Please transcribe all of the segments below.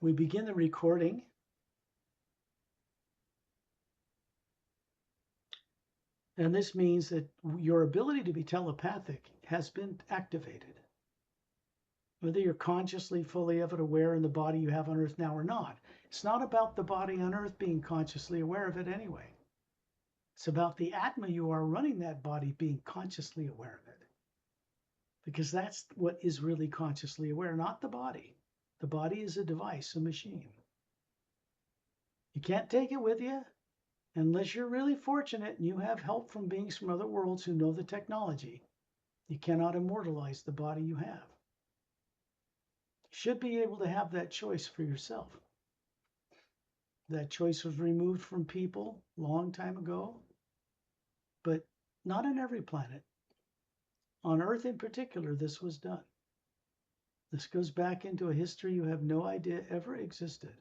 We begin the recording. And this means that your ability to be telepathic has been activated. Whether you're consciously fully ever aware in the body you have on Earth now or not. It's not about the body on Earth being consciously aware of it anyway. It's about the Atma you are running that body being consciously aware of it. Because that's what is really consciously aware, not the body. The body is a device, a machine. You can't take it with you unless you're really fortunate and you have help from beings from other worlds who know the technology. You cannot immortalize the body you have. You should be able to have that choice for yourself. That choice was removed from people a long time ago, but not on every planet. On Earth in particular, this was done. This goes back into a history you have no idea ever existed.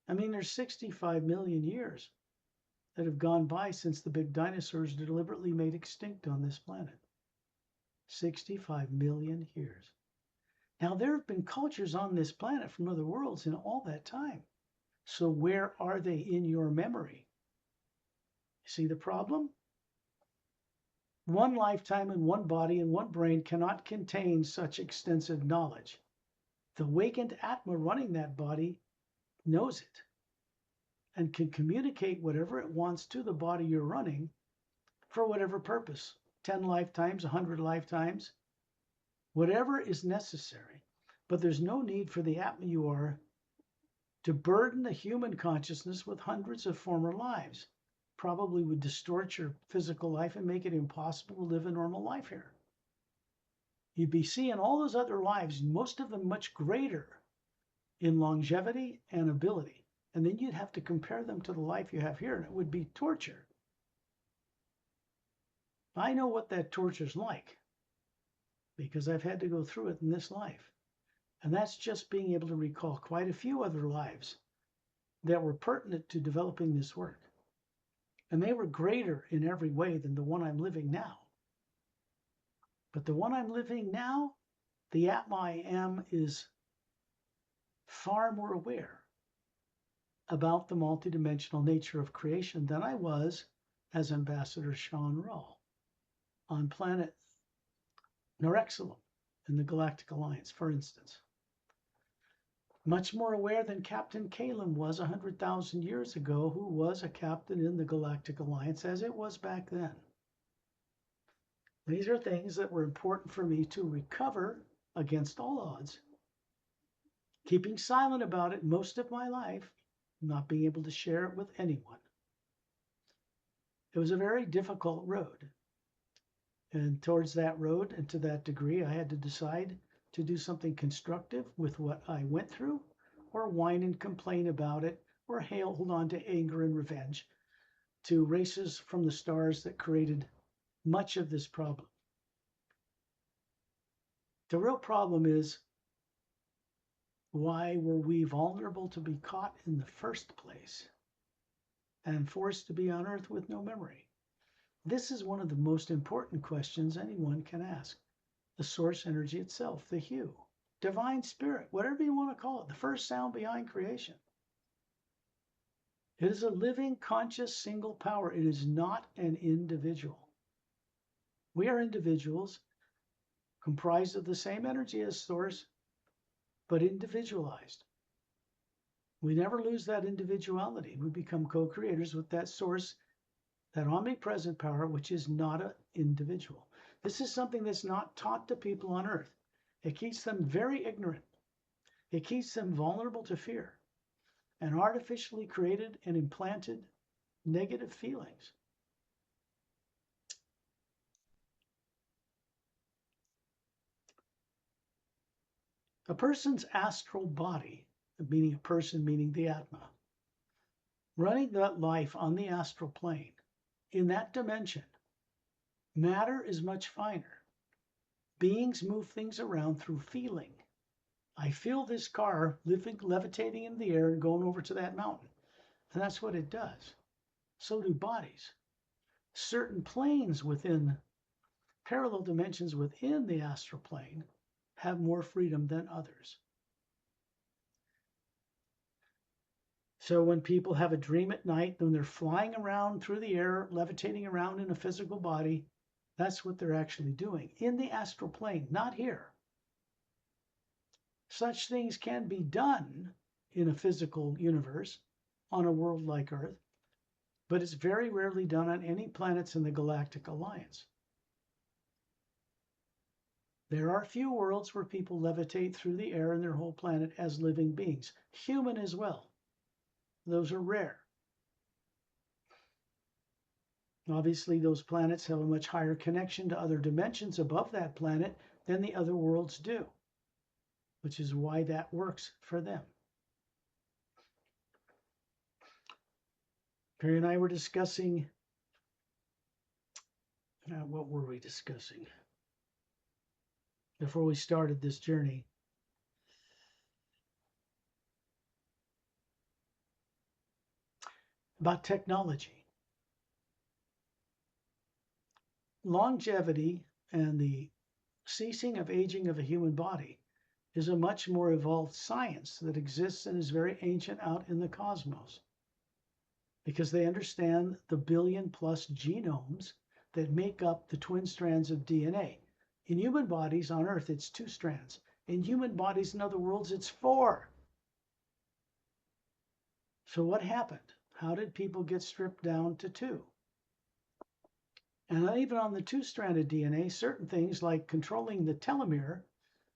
I mean, there's 65 million years that have gone by since the big dinosaurs deliberately made extinct on this planet. 65 million years. Now, there have been cultures on this planet from other worlds in all that time. So where are they in your memory? See the problem? One lifetime and one body and one brain cannot contain such extensive knowledge. The awakened Atma running that body knows it and can communicate whatever it wants to the body you're running for whatever purpose. 10 lifetimes, 100 lifetimes, whatever is necessary. But there's no need for the Atma you are to burden the human consciousness with hundreds of former lives. Probably would distort your physical life and make it impossible to live a normal life here. You'd be seeing all those other lives, most of them much greater in longevity and ability. And then you'd have to compare them to the life you have here, and it would be torture. I know what that torture's like because I've had to go through it in this life. And that's just being able to recall quite a few other lives that were pertinent to developing this work. And they were greater in every way than the one I'm living now. But the one I'm living now, the Atma I am, is far more aware about the multidimensional nature of creation than I was as Ambassador Sean Rawl on planet Norexilum in the Galactic Alliance, for instance. Much more aware than Captain Kalin was 100,000 years ago, who was a captain in the Galactic Alliance as it was back then. These are things that were important for me to recover against all odds, keeping silent about it most of my life, not being able to share it with anyone. It was a very difficult road. And towards that road and to that degree, I had to decide to do something constructive with what I went through, or whine and complain about it, or hold on to anger and revenge, to races from the stars that created much of this problem. The real problem is, why were we vulnerable to be caught in the first place and forced to be on Earth with no memory? This is one of the most important questions anyone can ask. The source energy itself, the hue, divine spirit, whatever you want to call it, the first sound behind creation. It is a living, conscious, single power. It is not an individual. We are individuals comprised of the same energy as source, but individualized. We never lose that individuality. We become co-creators with that source, that omnipresent power, which is not an individual. This is something that's not taught to people on Earth. It keeps them very ignorant. It keeps them vulnerable to fear and artificially created and implanted negative feelings. A person's astral body, meaning a person, meaning the Atma, running that life on the astral plane, in that dimension, matter is much finer. Beings move things around through feeling. I feel this car levitating in the air and going over to that mountain. And that's what it does. So do bodies. Certain planes within, parallel dimensions within the astral plane, have more freedom than others. So when people have a dream at night, when they're flying around through the air, levitating around in a physical body, that's what they're actually doing in the astral plane, not here. Such things can be done in a physical universe on a world like Earth, but it's very rarely done on any planets in the Galactic Alliance. There are few worlds where people levitate through the air in their whole planet as living beings, human as well. Those are rare. Obviously, those planets have a much higher connection to other dimensions above that planet than the other worlds do, which is why that works for them. Pari and I were discussing, what were we discussing before we started this journey? About technology. Longevity and the ceasing of aging of a human body is a much more evolved science that exists and is very ancient out in the cosmos, because they understand the billion-plus genomes that make up the twin strands of DNA. In human bodies on Earth, it's 2 strands. In human bodies in other worlds, it's 4. So what happened? How did people get stripped down to 2? And even on the 2-stranded DNA, certain things like controlling the telomere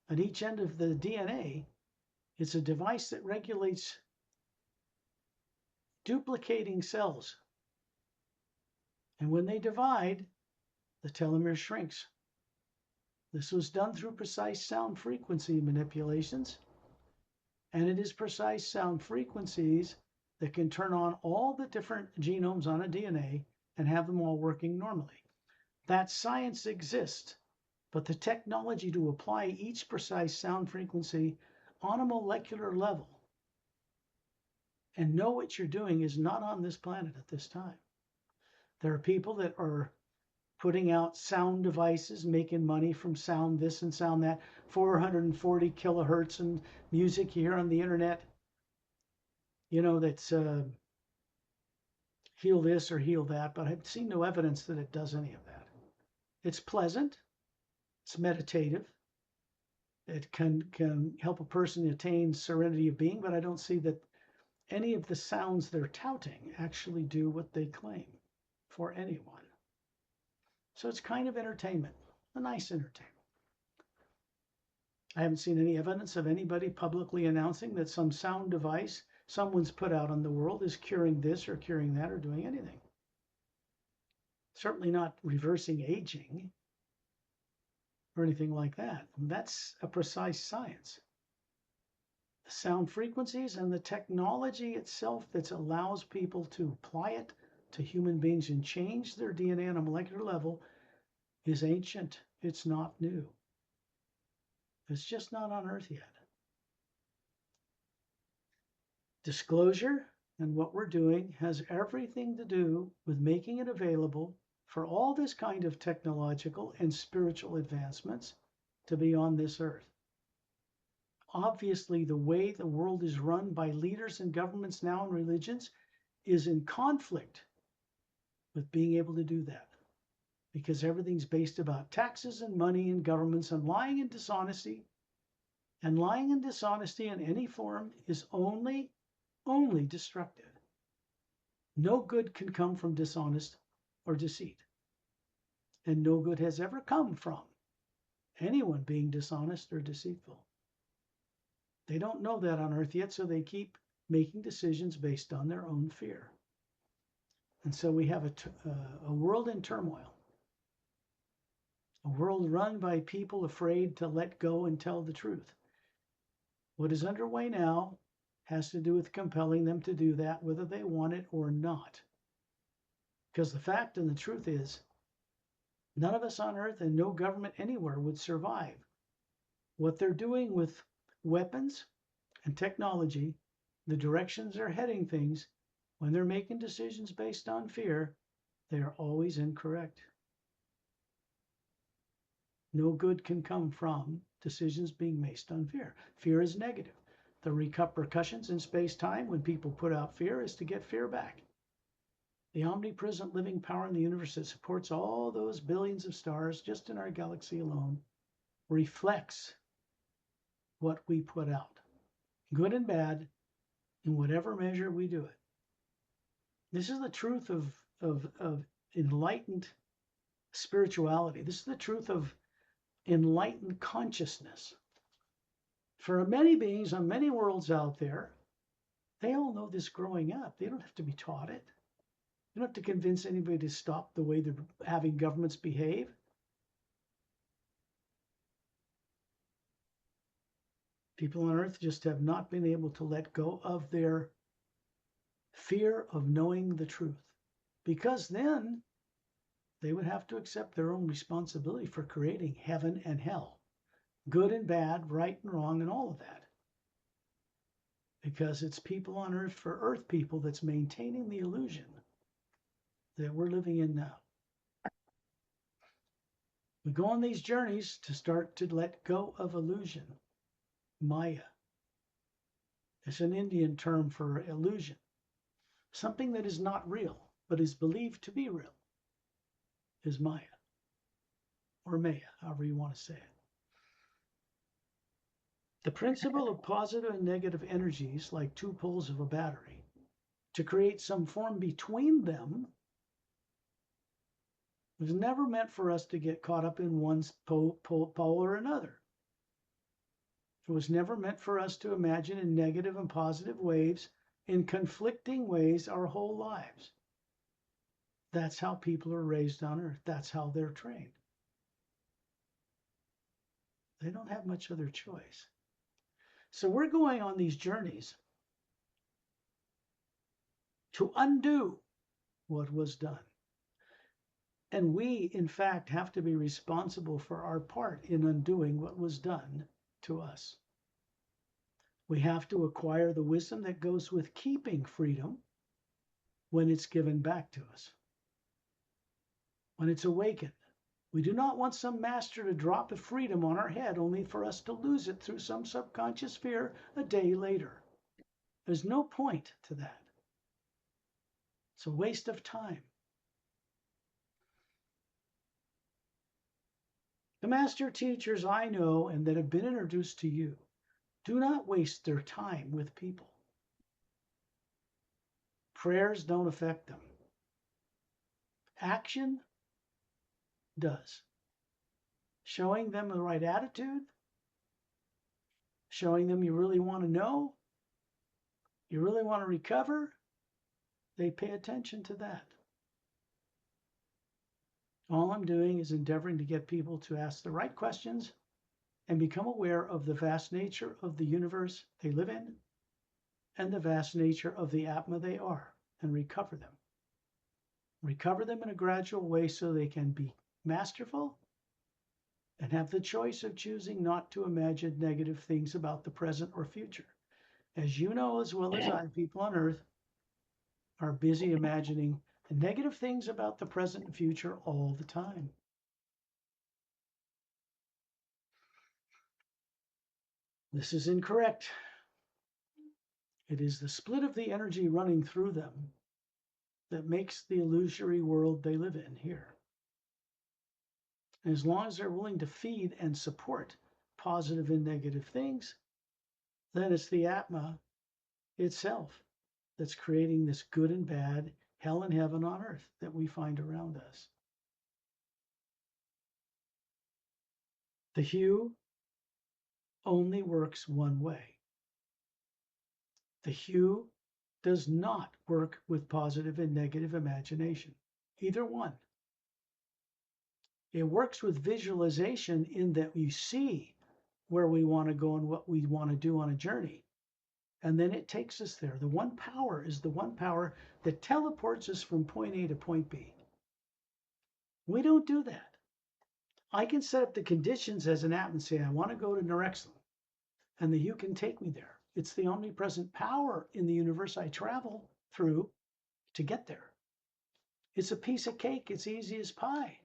at each end of the DNA, it's a device that regulates duplicating cells. And when they divide, the telomere shrinks. This was done through precise sound frequency manipulations. And it is precise sound frequencies that can turn on all the different genomes on a DNA and have them all working normally. That science exists, but the technology to apply each precise sound frequency on a molecular level and know what you're doing is not on this planet at this time. There are people that are putting out sound devices, making money from sound this and sound that, 440 kilohertz and music you hear on the internet, that's heal this or heal that, but I've seen no evidence that it does any of that. It's pleasant, it's meditative, it can help a person attain serenity of being, but I don't see that any of the sounds they're touting actually do what they claim for anyone. So it's kind of entertainment, a nice entertainment. I haven't seen any evidence of anybody publicly announcing that some sound device someone's put out on the world is curing this or curing that or doing anything. Certainly not reversing aging or anything like that. And that's a precise science. The sound frequencies and the technology itself that allows people to apply it to human beings and change their DNA on a molecular level is ancient. It's not new. It's just not on Earth yet. Disclosure and what we're doing has everything to do with making it available for all this kind of technological and spiritual advancements to be on this earth. Obviously, the way the world is run by leaders and governments now and religions is in conflict with being able to do that, because everything's based about taxes and money and governments and lying and dishonesty. And lying and dishonesty in any form is only destructive. No good can come from dishonest or deceit. And no good has ever come from anyone being dishonest or deceitful. They don't know that on Earth yet, so they keep making decisions based on their own fear. And so we have a world in turmoil, a world run by people afraid to let go and tell the truth. What is underway now has to do with compelling them to do that, whether they want it or not. Because the fact and the truth is, none of us on Earth and no government anywhere would survive. What they're doing with weapons and technology, the directions they're heading things, when they're making decisions based on fear, they are always incorrect. No good can come from decisions being based on fear. Fear is negative. The repercussions in space-time when people put out fear is to get fear back. The omnipresent living power in the universe that supports all those billions of stars just in our galaxy alone reflects what we put out, good and bad, in whatever measure we do it. This is the truth of enlightened spirituality. This is the truth of enlightened consciousness. For many beings on many worlds out there, they all know this growing up. They don't have to be taught it. You don't have to convince anybody to stop the way they're having governments behave. People on Earth just have not been able to let go of their fear of knowing the truth, because then they would have to accept their own responsibility for creating heaven and hell, good and bad, right and wrong, and all of that. Because it's people on Earth for Earth people that's maintaining the illusion that we're living in now. We go on these journeys to start to let go of illusion. Maya. It's an Indian term for illusion. Something that is not real, but is believed to be real, is Maya. Or Maya, however you want to say it. The principle of positive and negative energies, like two poles of a battery, to create some form between them, was never meant for us to get caught up in one pole or another. It was never meant for us to imagine in negative and positive waves, in conflicting ways, our whole lives. That's how people are raised on Earth. That's how they're trained. They don't have much other choice. So we're going on these journeys to undo what was done. And we, in fact, have to be responsible for our part in undoing what was done to us. We have to acquire the wisdom that goes with keeping freedom when it's given back to us, when it's awakened. We do not want some master to drop a freedom on our head only for us to lose it through some subconscious fear a day later. There's no point to that. It's a waste of time. The master teachers I know and that have been introduced to you do not waste their time with people. Prayers don't affect them. Action does. Showing them the right attitude, showing them you really want to know, you really want to recover, they pay attention to that. All I'm doing is endeavoring to get people to ask the right questions and become aware of the vast nature of the universe they live in and the vast nature of the Atma they are, and recover them. Recover them in a gradual way so they can be masterful and have the choice of choosing not to imagine negative things about the present or future. As you know as well as I, people on Earth are busy imagining negative things about the present and future all the time. This is incorrect. It is the split of the energy running through them that makes the illusory world they live in here. And as long as they're willing to feed and support positive and negative things, then it's the Atma itself that's creating this good and bad, hell and heaven on earth that we find around us. The hue only works one way. The hue does not work with positive and negative imagination, either one. It works with visualization in that we see where we want to go and what we want to do on a journey. And then it takes us there. The one power is the one power that teleports us from point A to point B. We don't do that. I can set up the conditions as an app and say, I want to go to Norexlum, and the hue can take me there. It's the omnipresent power in the universe I travel through to get there. It's a piece of cake. It's easy as pie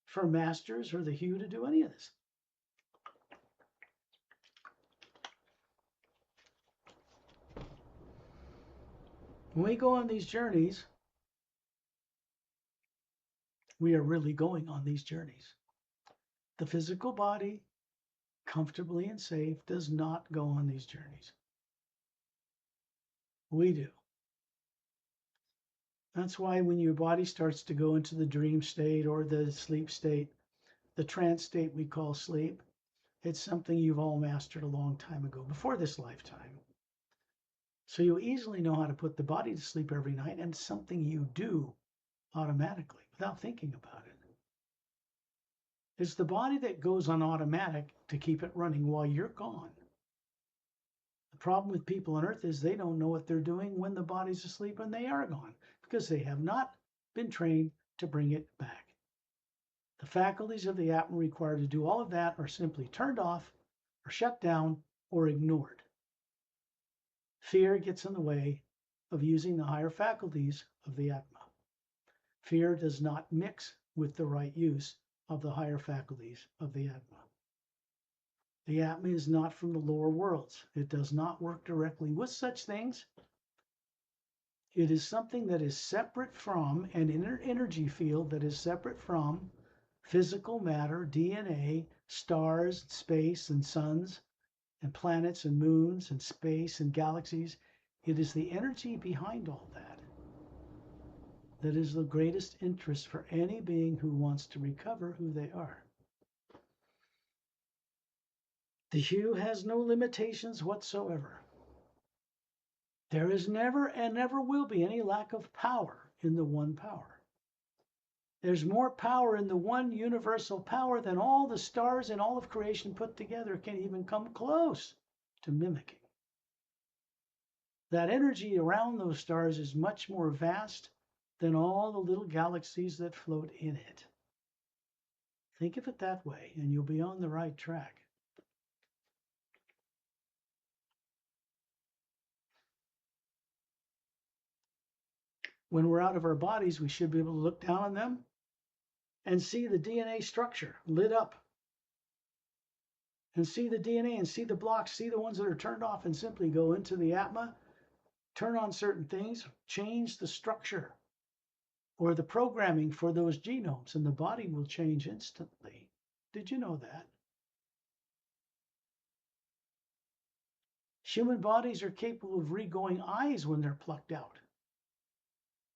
for masters or the hue to do any of this. When we go on these journeys, we are really going on these journeys. The physical body, comfortably and safe, does not go on these journeys. We do. That's why when your body starts to go into the dream state or the sleep state, the trance state we call sleep, it's something you've all mastered a long time ago, before this lifetime. So you easily know how to put the body to sleep every night, and it's something you do automatically without thinking about it. It's the body that goes on automatic to keep it running while you're gone. The problem with people on Earth is they don't know what they're doing when the body's asleep and they are gone, because they have not been trained to bring it back. The faculties of the Atma required to do all of that are simply turned off or shut down or ignored. Fear gets in the way of using the higher faculties of the Atma. Fear does not mix with the right use of the higher faculties of the Atma. The Atma is not from the lower worlds. It does not work directly with such things. It is something that is separate from an inner energy field that is separate from physical matter, DNA, stars, space, and suns, and planets and moons, and space and galaxies. It is the energy behind all that that is the greatest interest for any being who wants to recover who they are. The hue has no limitations whatsoever. There is never and never will be any lack of power in the one power. There's more power in the one universal power than all the stars in all of creation put together can even come close to mimicking. That energy around those stars is much more vast than all the little galaxies that float in it. Think of it that way, and you'll be on the right track. When we're out of our bodies, we should be able to look down on them and see the DNA structure lit up. And see the DNA and see the blocks, see the ones that are turned off, and simply go into the Atma, turn on certain things, change the structure or the programming for those genomes, and the body will change instantly. Did you know that? Human bodies are capable of regrowing eyes when they're plucked out.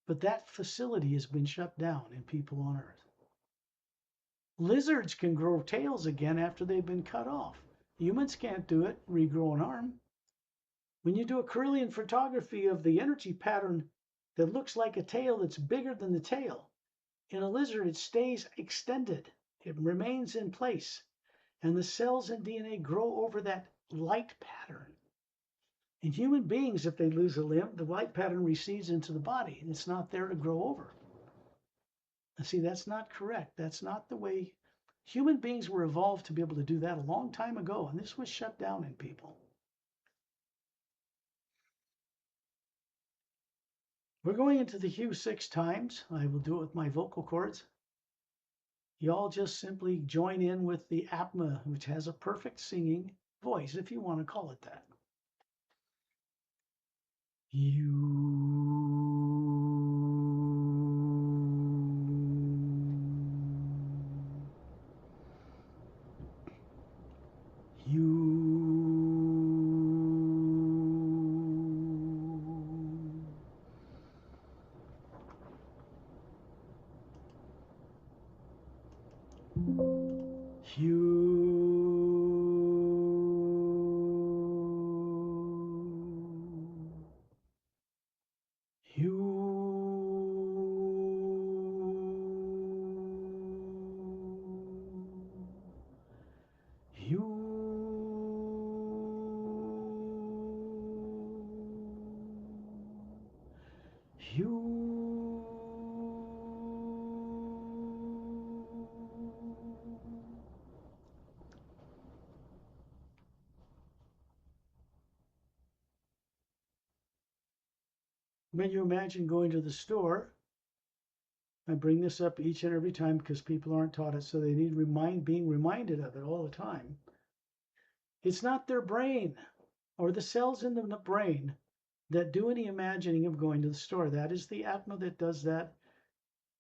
But that facility has been shut down in people on Earth. Lizards can grow tails again after they've been cut off. Humans can't do it, regrow an arm. When you do a Kirlian photography of the energy pattern that looks like a tail that's bigger than the tail, in a lizard it stays extended. It remains in place. And the cells and DNA grow over that light pattern. In human beings, if they lose a limb, the light pattern recedes into the body, and it's not there to grow over. And see, that's not correct. That's not the way. Human beings were evolved to be able to do that a long time ago, and this was shut down in people. We're going into the hue 6 times. I will do it with my vocal cords. Y'all just simply join in with the Atma, which has a perfect singing voice, if you want to call it that. When you imagine going to the store, I bring this up each and every time because people aren't taught it, so they need being reminded of it all the time. It's not their brain or the cells in the brain that do any imagining of going to the store. That is the Atma that does that,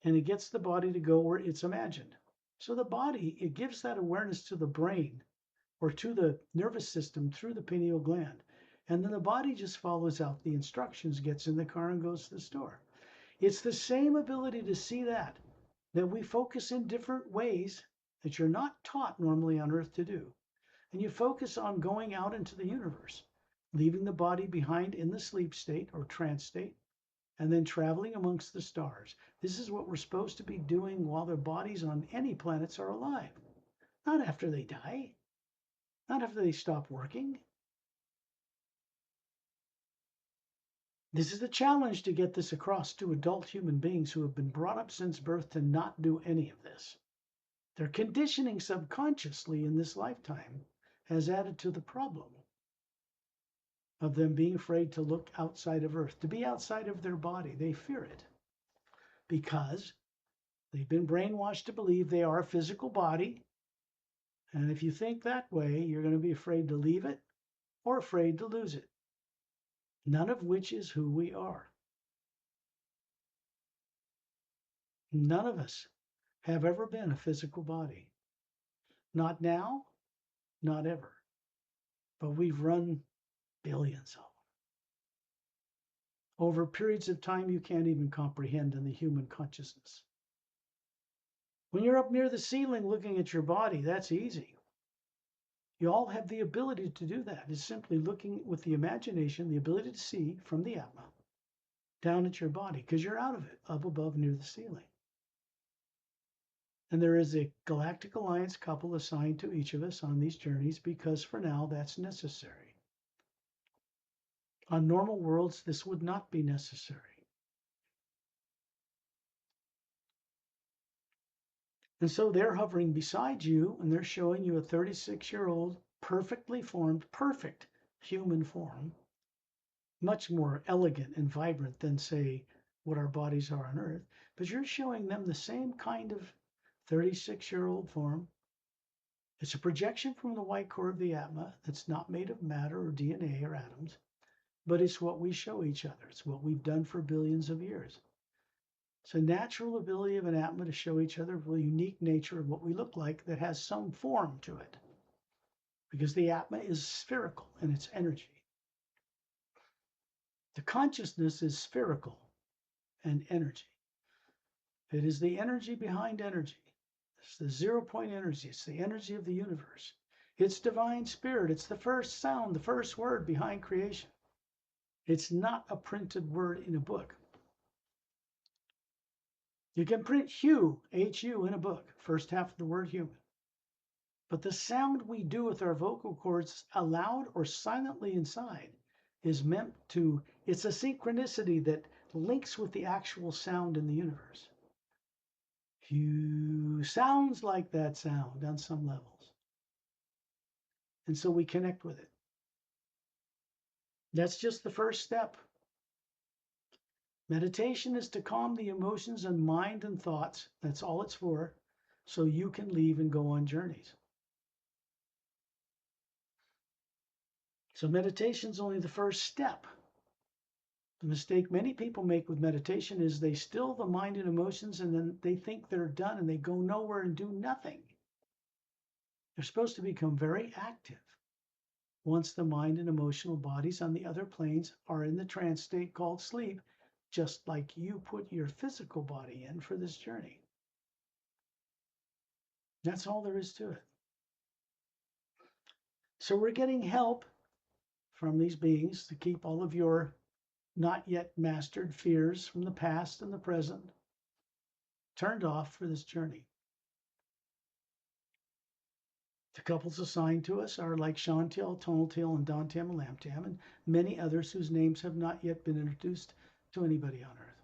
and it gets the body to go where it's imagined. So the body, it gives that awareness to the brain or to the nervous system through the pineal gland. And then the body just follows out the instructions, gets in the car and goes to the store. It's the same ability to see that we focus in different ways that you're not taught normally on earth to do. And you focus on going out into the universe, leaving the body behind in the sleep state or trance state, and then traveling amongst the stars. This is what we're supposed to be doing while their bodies on any planets are alive. Not after they die, not after they stop working. This is the challenge to get this across to adult human beings who have been brought up since birth to not do any of this. Their conditioning subconsciously in this lifetime has added to the problem of them being afraid to look outside of Earth, to be outside of their body. They fear it because they've been brainwashed to believe they are a physical body. And if you think that way, you're going to be afraid to leave it or afraid to lose it. None of which is who we are. None of us have ever been a physical body. Not now, not ever. But we've run billions of them over periods of time you can't even comprehend in the human consciousness. When you're up near the ceiling looking at your body, that's easy. You all have the ability to do that. It's simply looking with the imagination, the ability to see from the Atma down at your body, because you're out of it, up above near the ceiling. And there is a galactic alliance couple assigned to each of us on these journeys because for now that's necessary. On normal worlds, this would not be necessary. And so they're hovering beside you and they're showing you a 36-year-old, perfectly formed, perfect human form, much more elegant and vibrant than, say, what our bodies are on Earth. But you're showing them the same kind of 36-year-old form. It's a projection from the white core of the Atma that's not made of matter or DNA or atoms, but it's what we show each other. It's what we've done for billions of years. It's a natural ability of an Atma to show each other the unique nature of what we look like that has some form to it, because the Atma is spherical in its energy. The consciousness is spherical and energy. It is the energy behind energy. It's the 0-point energy. It's the energy of the universe. It's divine spirit. It's the first sound, the first word behind creation. It's not a printed word in a book. You can print Hugh, H-U, in a book, first half of the word human. But the sound we do with our vocal cords, aloud or silently inside, is meant to, it's a synchronicity that links with the actual sound in the universe. Hugh sounds like that sound on some levels. And so we connect with it. That's just the first step. Meditation is to calm the emotions and mind and thoughts. That's all it's for, so you can leave and go on journeys. So meditation is only the first step. The mistake many people make with meditation is they still the mind and emotions and then they think they're done and they go nowhere and do nothing. They're supposed to become very active once the mind and emotional bodies on the other planes are in the trance state called sleep, just like you put your physical body in for this journey. That's all there is to it. So we're getting help from these beings to keep all of your not yet mastered fears from the past and the present turned off for this journey. The couples assigned to us are like Shantil, Tonaltil, and Dantam and Lamtam, and many others whose names have not yet been introduced to anybody on Earth.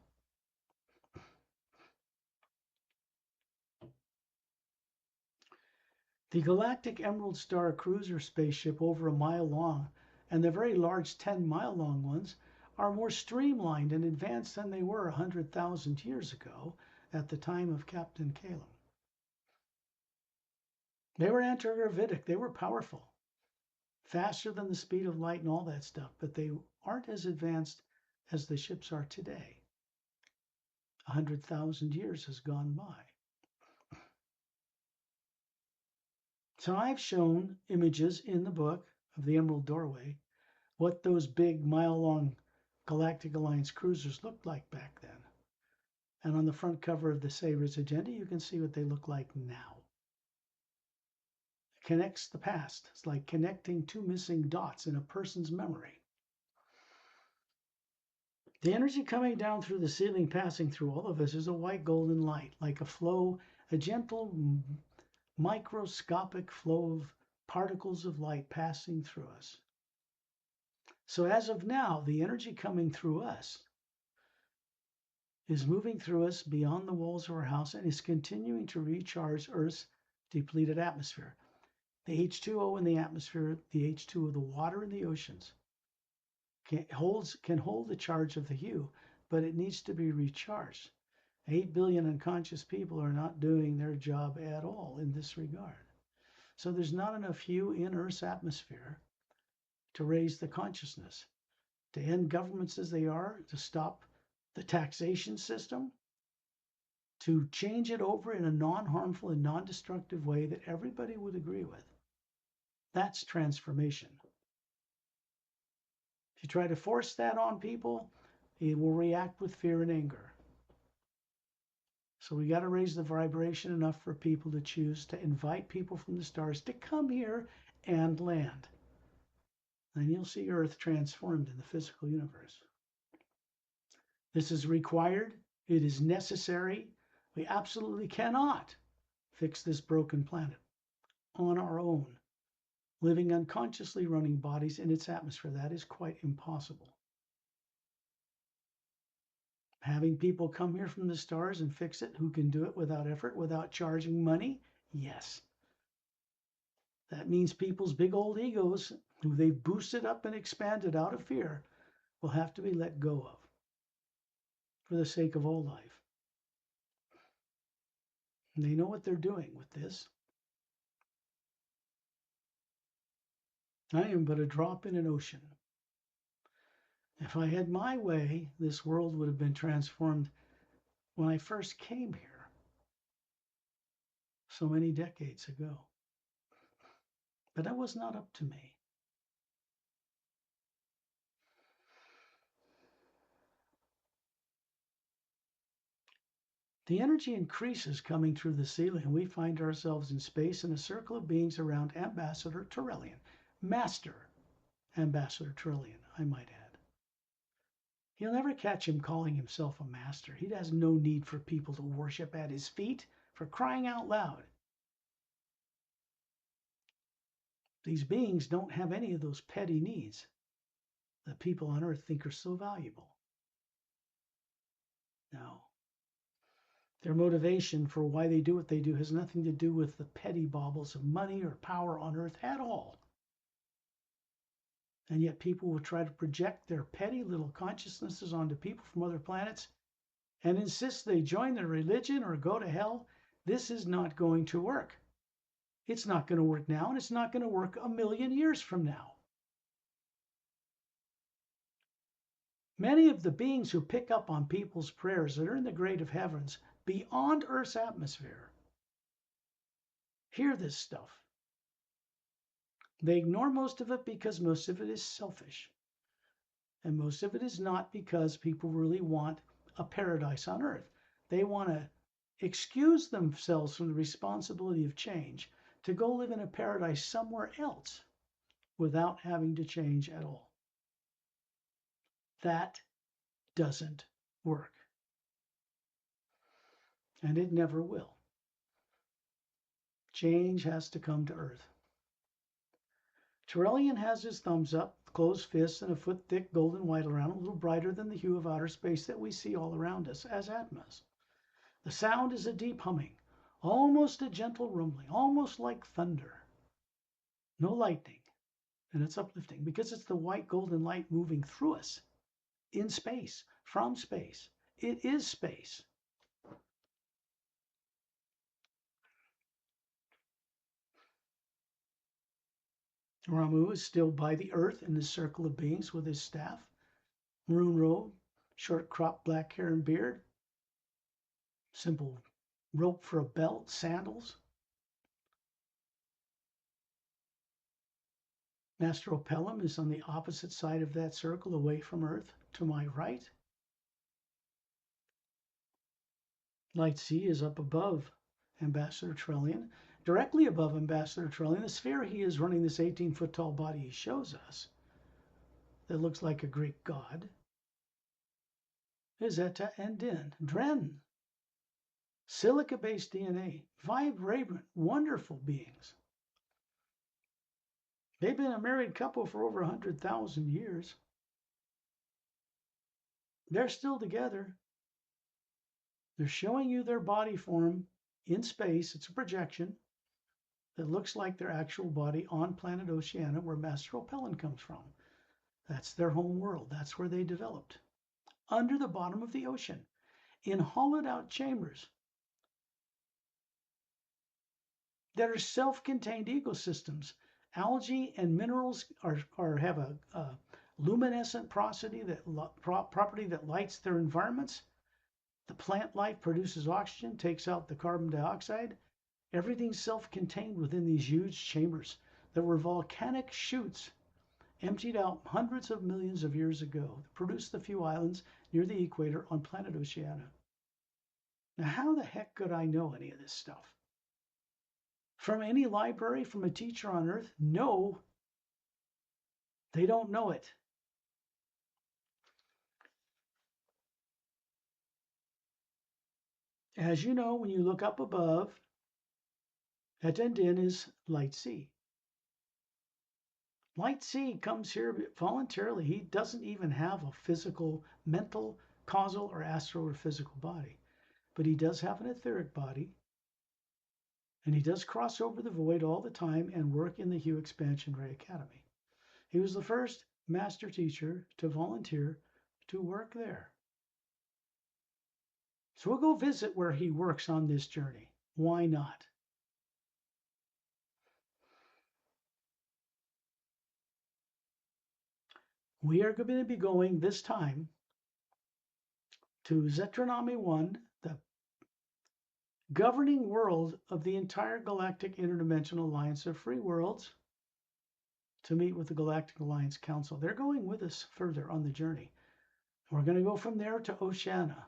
The Galactic Emerald Star cruiser spaceship over a mile long and the very large 10-mile-long ones are more streamlined and advanced than they were 100,000 years ago at the time of Captain Calum. They were anti-gravitic. They were powerful. faster than the speed of light and all that stuff, but they aren't as advanced as the ships are today. 100,000 years has gone by. So I've shown images in the book of the Emerald Doorway, what those big mile-long Galactic Alliance cruisers looked like back then. And on the front cover of the Savior's Agenda, you can see what they look like now. It connects the past. It's like connecting two missing dots in a person's memory. The energy coming down through the ceiling, passing through all of us, is a white golden light, like a flow, a gentle, microscopic flow of particles of light passing through us. So as of now, the energy coming through us is moving through us beyond the walls of our house and is continuing to recharge Earth's depleted atmosphere. The H2O in the atmosphere, the H2O of the water in the oceans, can hold the charge of the hue, but it needs to be recharged. 8 billion unconscious people are not doing their job at all in this regard. So there's not enough hue in Earth's atmosphere to raise the consciousness, to end governments as they are, to stop the taxation system, to change it over in a non-harmful and non-destructive way that everybody would agree with. That's transformation. If you try to force that on people, it will react with fear and anger. So we got to raise the vibration enough for people to choose to invite people from the stars to come here and land. And you'll see Earth transformed in the physical universe. This is required. It is necessary. We absolutely cannot fix this broken planet on our own, living unconsciously running bodies in its atmosphere. That is quite impossible. Having people come here from the stars and fix it, who can do it without effort, without charging money? Yes. That means people's big old egos, who they've boosted up and expanded out of fear, will have to be let go of for the sake of all life. And they know what they're doing with this. I am but a drop in an ocean. If I had my way, this world would have been transformed when I first came here, so many decades ago. But that was not up to me. The energy increases coming through the ceiling, and we find ourselves in space in a circle of beings around Ambassador Turellian, Master Ambassador Turellian, I might add. You'll never catch him calling himself a master. He has no need for people to worship at his feet, for crying out loud. These beings don't have any of those petty needs that people on Earth think are so valuable. No. Their motivation for why they do what they do has nothing to do with the petty baubles of money or power on Earth at all. And yet people will try to project their petty little consciousnesses onto people from other planets and insist they join their religion or go to hell. This is not going to work. It's not going to work now, and it's not going to work a million years from now. Many of the beings who pick up on people's prayers that are in the great of heavens beyond Earth's atmosphere hear this stuff. They ignore most of it because most of it is selfish. And most of it is not because people really want a paradise on Earth. They want to excuse themselves from the responsibility of change to go live in a paradise somewhere else without having to change at all. That doesn't work. And it never will. Change has to come to Earth. Turellian has his thumbs up, closed fists, and a foot-thick golden white around, a little brighter than the hue of outer space that we see all around us as atmas. The sound is a deep humming, almost a gentle rumbling, almost like thunder. No lightning, and it's uplifting because it's the white golden light moving through us in space, from space. It is space. Ramu is still by the earth in the circle of beings with his staff, maroon robe, short cropped black hair and beard, simple rope for a belt, sandals. Master Opellum is on the opposite side of that circle, away from Earth, to my right. Light C is up above Ambassador Trellian. Directly above Ambassador Trellian, the sphere he is running, this 18-foot tall body he shows us, that looks like a Greek god, is Eta and Din. Dren, silica-based DNA, vibrant, wonderful beings. They've been a married couple for over 100,000 years. They're still together. They're showing you their body form in space. It's a projection that looks like their actual body on planet Oceana, where Master Opellum comes from. That's their home world. That's where they developed. Under the bottom of the ocean, in hollowed out chambers that are self-contained ecosystems. Algae and minerals have a luminescent property that lights their environments. The plant life produces oxygen, takes out the carbon dioxide. Everything's self-contained within these huge chambers that were volcanic chutes emptied out hundreds of millions of years ago that produced the few islands near the equator on planet Oceana. Now, how the heck could I know any of this stuff? From any library, from a teacher on Earth? No, they don't know it. As you know, when you look up above, Etendin is light C. Light C comes here voluntarily. He doesn't even have a physical, mental, causal, or astral or physical body. But he does have an etheric body. And he does cross over the void all the time and work in the Hue Expansion Ray Academy. He was the first master teacher to volunteer to work there. So we'll go visit where he works on this journey. Why not? We are going to be going this time to Zetranami1, the governing world of the entire Galactic Interdimensional Alliance of Free Worlds, to meet with the Galactic Alliance Council. They're going with us further on the journey. We're going to go from there to Oceana.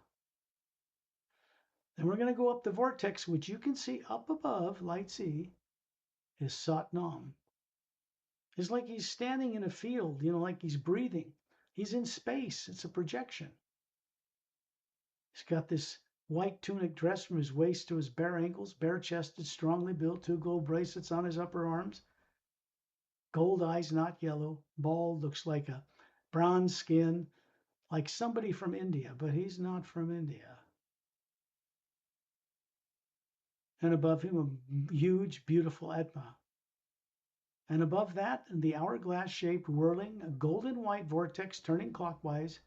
Then we're going to go up the vortex, which you can see up above, light C, is Satnam. It's like he's standing in a field, like he's breathing. He's in space. It's a projection. He's got this white tunic dress from his waist to his bare ankles, bare-chested, strongly built, 2 gold bracelets on his upper arms, gold eyes, not yellow, bald, looks like a bronze skin, like somebody from India, but he's not from India. And above him, a huge, beautiful Atma. And above that, in the hourglass-shaped, whirling, a golden-white vortex turning clockwise,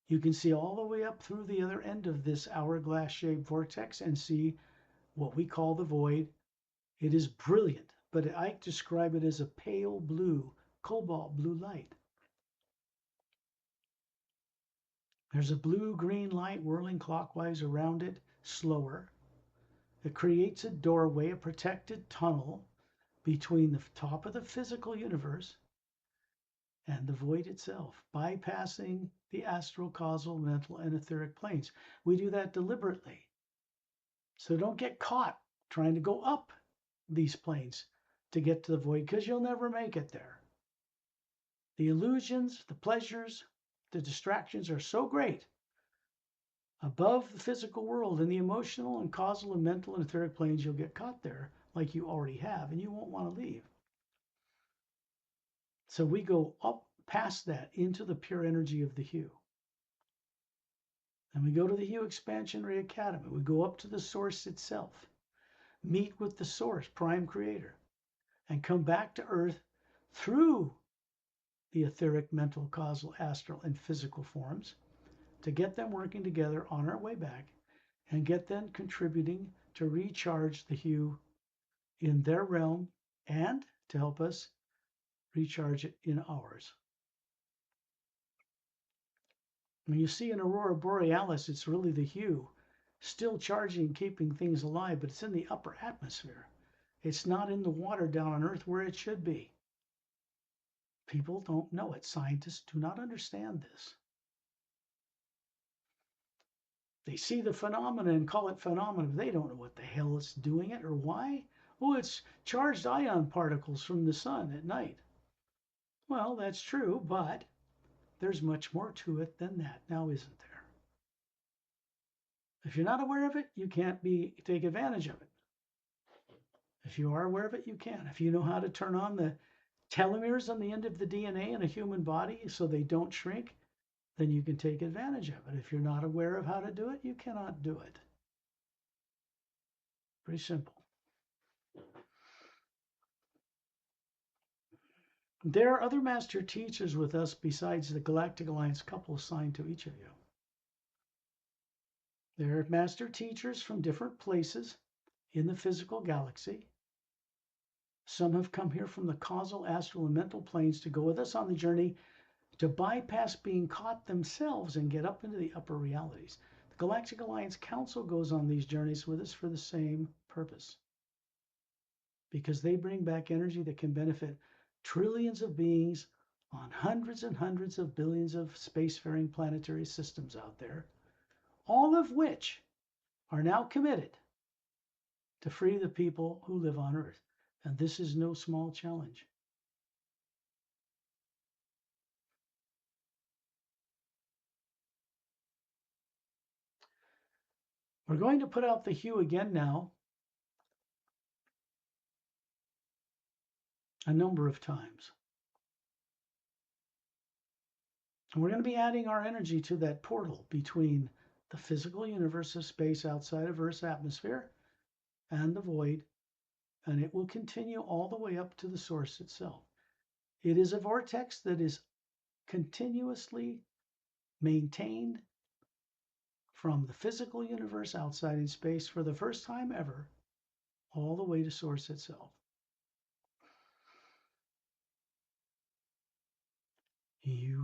you can see all the way up through the other end of this hourglass-shaped vortex and see what we call the void. It is brilliant, but I describe it as a pale blue, cobalt blue light. There's a blue-green light whirling clockwise around it, slower. It creates a doorway, a protected tunnel between the top of the physical universe and the void itself, bypassing the astral, causal, mental, and etheric planes. We do that deliberately. So don't get caught trying to go up these planes to get to the void, because you'll never make it there. The illusions, the pleasures, the distractions are so great above the physical world, and the emotional and causal and mental and etheric planes, you'll get caught there like you already have, and you won't want to leave. So we go up past that into the pure energy of the Hue. And we go to the Hue Expansion Ray Academy. We go up to the source itself, meet with the source, prime creator, and come back to Earth through the etheric, mental, causal, astral, and physical forms to get them working together on our way back and get them contributing to recharge the Hue in their realm and to help us recharge it in hours. When you see an aurora borealis, it's really the hue still charging, keeping things alive, but it's in the upper atmosphere. It's not in the water down on Earth where it should be. People don't know it. Scientists do not understand this. They see the phenomena and call it phenomena. They don't know what the hell it's doing it or why. Oh, it's charged ion particles from the sun at night. Well, that's true, but there's much more to it than that now, isn't there? If you're not aware of it, you can't take advantage of it. If you are aware of it, you can. If you know how to turn on the telomeres on the end of the DNA in a human body so they don't shrink, then you can take advantage of it. If you're not aware of how to do it, you cannot do it. Pretty simple. There are other master teachers with us besides the Galactic Alliance couple assigned to each of you. There are master teachers from different places in the physical galaxy. Some have come here from the causal, astral, and mental planes to go with us on the journey to bypass being caught themselves and get up into the upper realities. The Galactic Alliance Council goes on these journeys with us for the same purpose, because they bring back energy that can benefit trillions of beings on hundreds and hundreds of billions of spacefaring planetary systems out there, all of which are now committed to free the people who live on Earth. And this is no small challenge. We're going to put out the hue again now a number of times. And we're going to be adding our energy to that portal between the physical universe of space outside of Earth's atmosphere and the void, and it will continue all the way up to the source itself. It is a vortex that is continuously maintained from the physical universe outside in space for the first time ever, all the way to source itself. You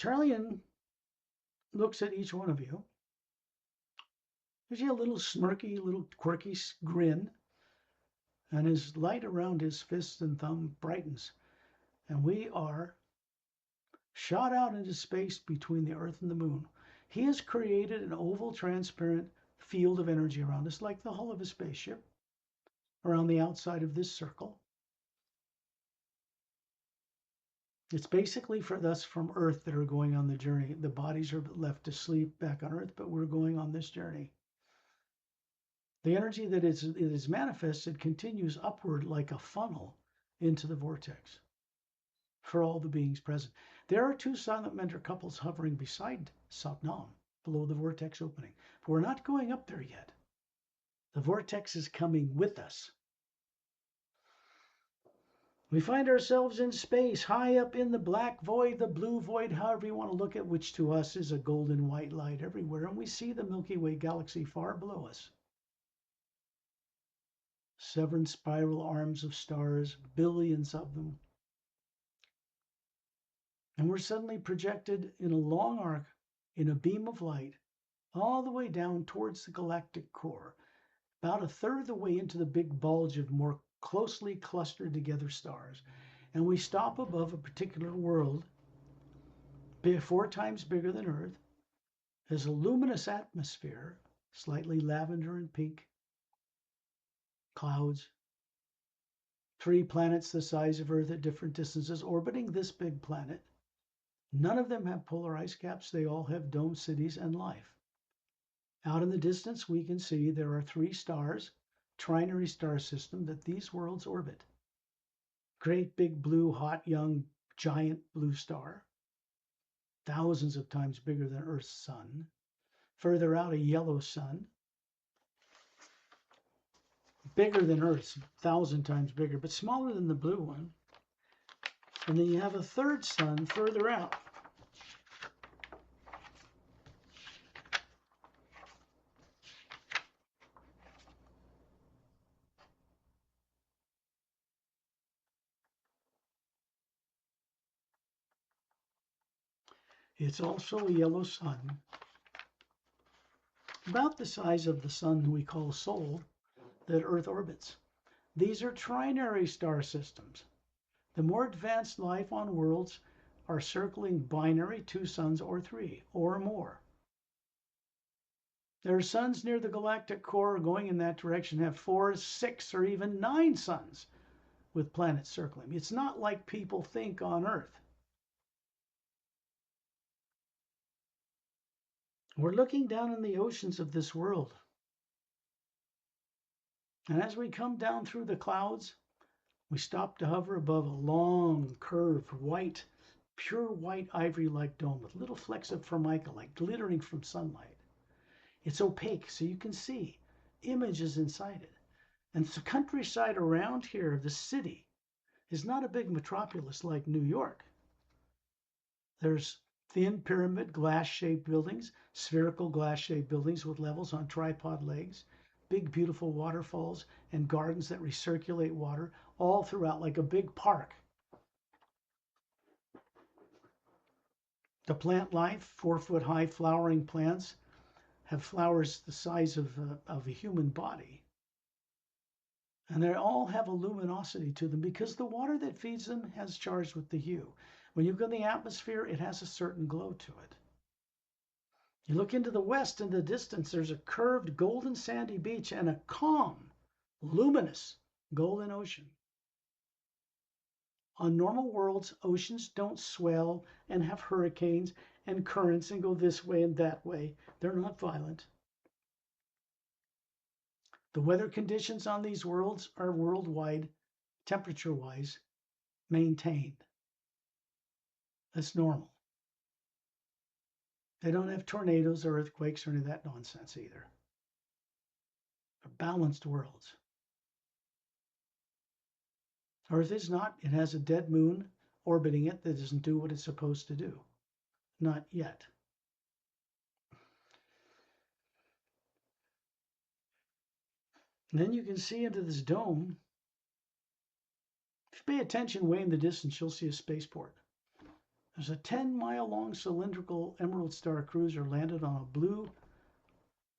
Charlian looks at each one of you. Gives you a little smirky, little quirky grin, and his light around his fist and thumb brightens. And we are shot out into space between the Earth and the Moon. He has created an oval, transparent field of energy around us, like the hull of a spaceship, around the outside of this circle. It's basically for us from Earth that are going on the journey. The bodies are left to sleep back on Earth, but we're going on this journey. The energy that is manifested continues upward like a funnel into the vortex for all the beings present. There are two silent mentor couples hovering beside Satnam below the vortex opening, but we're not going up there yet. The vortex is coming with us. We find ourselves in space, high up in the black void, the blue void, however you want to look at, which to us is a golden white light everywhere, and we see the Milky Way galaxy far below us. 7 spiral arms of stars, billions of them. And we're suddenly projected in a long arc, in a beam of light, all the way down towards the galactic core, about a third of the way into the big bulge of more closely clustered together stars. And we stop above a particular world, 4 times bigger than Earth, has a luminous atmosphere, slightly lavender and pink, clouds, 3 planets the size of Earth at different distances orbiting this big planet. None of them have polar ice caps. They all have dome cities and life. Out in the distance, we can see there are 3 stars, trinary star system, that these worlds orbit. Great big blue, hot, young, giant blue star, thousands of times bigger than Earth's sun. Further out, a yellow sun, bigger than Earth's, 1,000 times bigger, but smaller than the blue one. And then you have a third sun further out. It's also a yellow sun, about the size of the sun we call Sol, that Earth orbits. These are trinary star systems. The more advanced life on worlds are circling binary 2 suns or 3 or more. There are suns near the galactic core going in that direction have 4, 6, or even 9 suns with planets circling. It's not like people think on Earth. We're looking down in the oceans of this world. And as we come down through the clouds, we stop to hover above a long, curved, white, pure white ivory-like dome with little flecks of formica like glittering from sunlight. It's opaque, so you can see images inside it. And the countryside around here, the city, is not a big metropolis like New York. There's thin pyramid glass-shaped buildings, spherical glass-shaped buildings with levels on tripod legs, big beautiful waterfalls and gardens that recirculate water all throughout like a big park. The plant life, 4-foot-high flowering plants, have flowers the size of a human body. And they all have a luminosity to them because the water that feeds them has charged with the hue. When you go in the atmosphere, it has a certain glow to it. You look into the west in the distance, there's a curved golden sandy beach and a calm, luminous golden ocean. On normal worlds, oceans don't swell and have hurricanes and currents and go this way and that way. They're not violent. The weather conditions on these worlds are worldwide, temperature-wise, maintained. That's normal. They don't have tornadoes or earthquakes or any of that nonsense either. They're balanced worlds. Earth is not. It has a dead moon orbiting it that doesn't do what it's supposed to do. Not yet. And then you can see into this dome. If you pay attention way in the distance, you'll see a spaceport. There's a 10-mile-long cylindrical Emerald Star cruiser landed on a blue,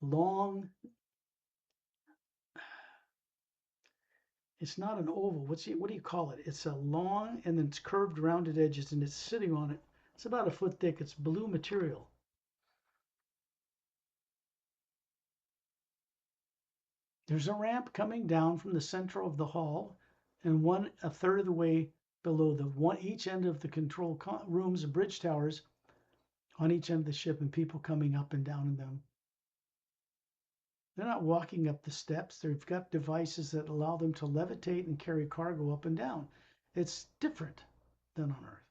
long, it's not an oval. What do you call it? It's a long and then it's curved rounded edges and it's sitting on it. It's about a foot thick. It's blue material. There's a ramp coming down from the center of the hall and a third of the way below each end of the control rooms and bridge towers on each end of the ship, and people coming up and down in them. They're not walking up the steps. They've got devices that allow them to levitate and carry cargo up and down. It's different than on Earth.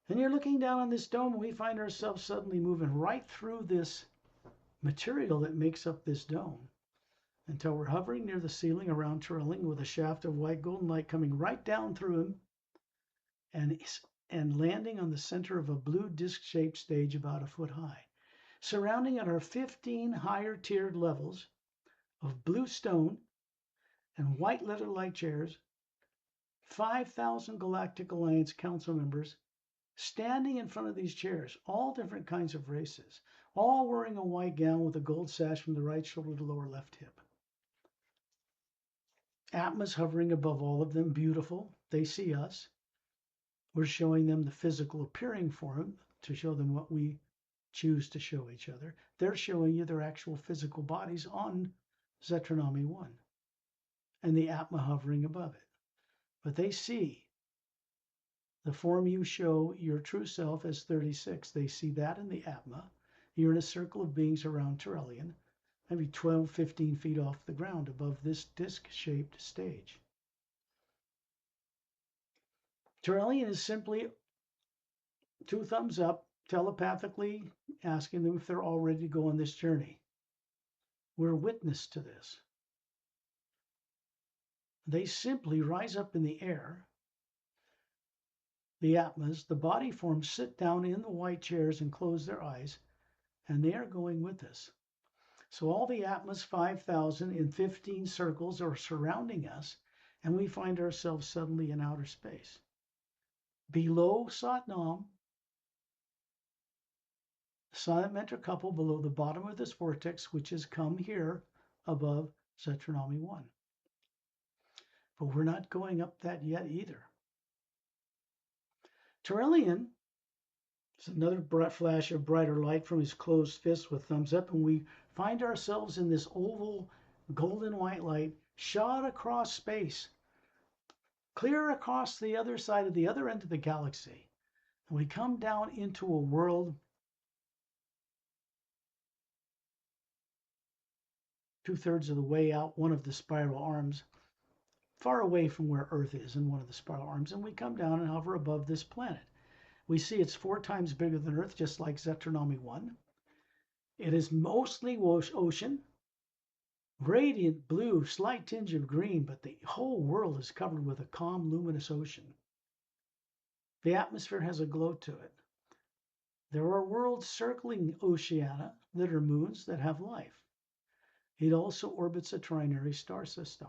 And you're looking down on this dome, and we find ourselves suddenly moving right through this material that makes up this dome until we're hovering near the ceiling around Turelling with a shaft of white golden light coming right down through him and landing on the center of a blue disc-shaped stage about a foot high. Surrounding it are 15 higher tiered levels of blue stone and white leather-like chairs, 5,000 Galactic Alliance Council members standing in front of these chairs, all different kinds of races, all wearing a white gown with a gold sash from the right shoulder to lower left hip. Atmas hovering above all of them, beautiful. They see us. We're showing them the physical appearing form to show them what we choose to show each other. They're showing you their actual physical bodies on Zetranami1 and the Atma hovering above it. But they see the form you show your true self as 36. They see that in the Atma. You're in a circle of beings around Turellian, maybe 12, 15 feet off the ground above this disc-shaped stage. Turellian is simply 2 thumbs up, telepathically asking them if they're all ready to go on this journey. We're witness to this. They simply rise up in the air. The Atmas, the body forms, sit down in the white chairs and close their eyes, and they are going with us. So all the Atmas, 5,000 in 15 circles, are surrounding us, and we find ourselves suddenly in outer space. Below Satnam, silent mentor couple below the bottom of this vortex, which has come here above Zetranami1. But we're not going up that yet either. Turellian is another flash of brighter light from his closed fist with thumbs up, and we find ourselves in this oval golden white light shot across space, clear across the other side of the other end of the galaxy. And we come down into a world 2/3 of the way out one of the spiral arms, far away from where Earth is in one of the spiral arms, and we come down and hover above this planet. We see it's 4 times bigger than Earth, just like Zetranami1. It is mostly ocean, radiant blue, slight tinge of green, but the whole world is covered with a calm, luminous ocean. The atmosphere has a glow to it. There are worlds circling Oceana that are moons that have life. It also orbits a trinary star system.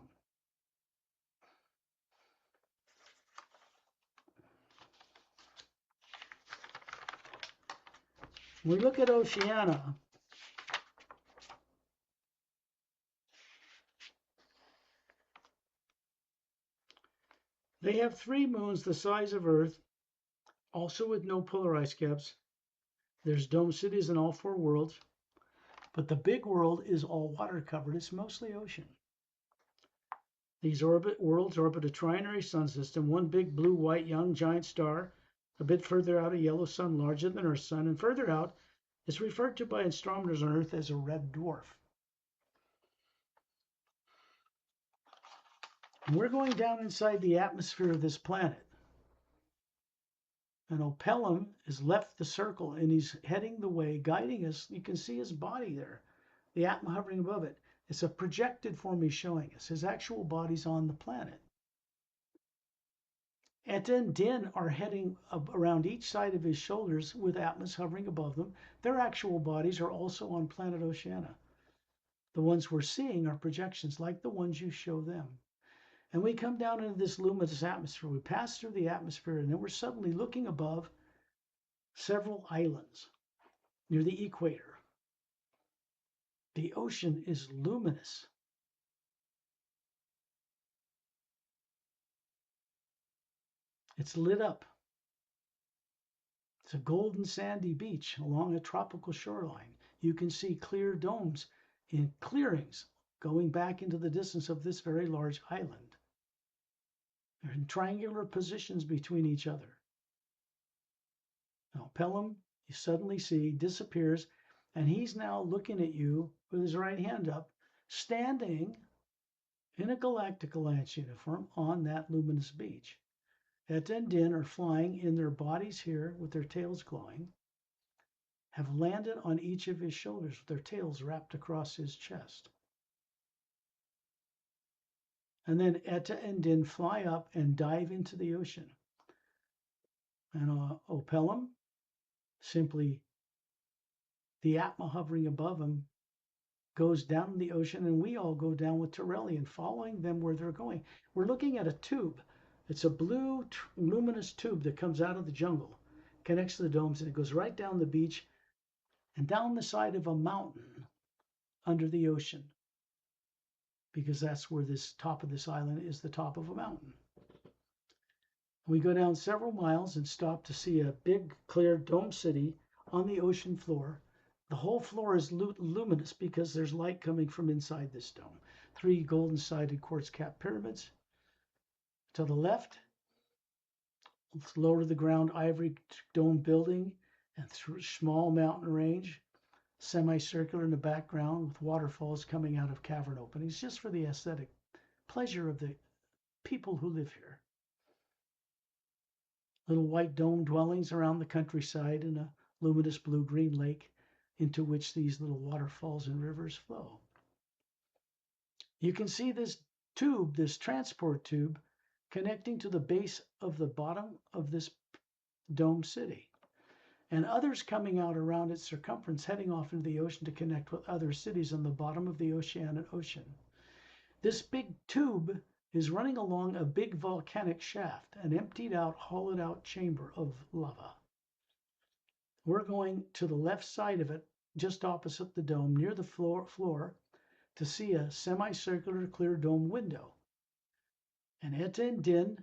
When we look at Oceana, they have 3 moons the size of Earth, also with no polar ice caps. There's dome cities in all 4 worlds, but the big world is all water covered. It's mostly ocean. These worlds orbit a trinary sun system, one big blue, white, young giant star, a bit further out a yellow sun larger than Earth's sun, and further out is referred to by astronomers on Earth as a red dwarf. And we're going down inside the atmosphere of this planet. And Opelum has left the circle and he's heading the way, guiding us. You can see his body there, the Atma hovering above it. It's a projected form he's showing us. His actual body's on the planet. Et and Din are heading around each side of his shoulders with Atmas hovering above them. Their actual bodies are also on planet Oceana. The ones we're seeing are projections like the ones you show them. And we come down into this luminous atmosphere. We pass through the atmosphere, and then we're suddenly looking above several islands near the equator. The ocean is luminous. It's lit up. It's a golden sandy beach along a tropical shoreline. You can see clear domes in clearings going back into the distance of this very large island. They're in triangular positions between each other. Now, Pelham, you suddenly see, disappears, and he's now looking at you with his right hand up, standing in a Galactic Alliance uniform on that luminous beach. Et and Din are flying in their bodies here with their tails glowing, have landed on each of his shoulders with their tails wrapped across his chest. And then Etta and Din fly up and dive into the ocean. And Opelum, simply the Atma hovering above him, goes down in the ocean, and we all go down with Torellian, following them where they're going. We're looking at a tube. It's a blue luminous tube that comes out of the jungle, connects to the domes, and it goes right down the beach and down the side of a mountain under the ocean, because that's where this top of this island is, the top of a mountain. We go down several miles and stop to see a big, clear dome city on the ocean floor. The whole floor is luminous because there's light coming from inside this dome. 3 golden-sided quartz-capped pyramids. To the left, lower to the ground ivory dome building and small mountain range, semicircular in the background with waterfalls coming out of cavern openings, just for the aesthetic pleasure of the people who live here. Little white dome dwellings around the countryside and a luminous blue-green lake into which these little waterfalls and rivers flow. You can see this tube, this transport tube, connecting to the base of the bottom of this dome city, and others coming out around its circumference, heading off into the ocean to connect with other cities on the bottom of the Oceana Ocean. This big tube is running along a big volcanic shaft, an emptied out, hollowed out chamber of lava. We're going to the left side of it, just opposite the dome, near the floor to see a semicircular clear dome window. And Etta and Din,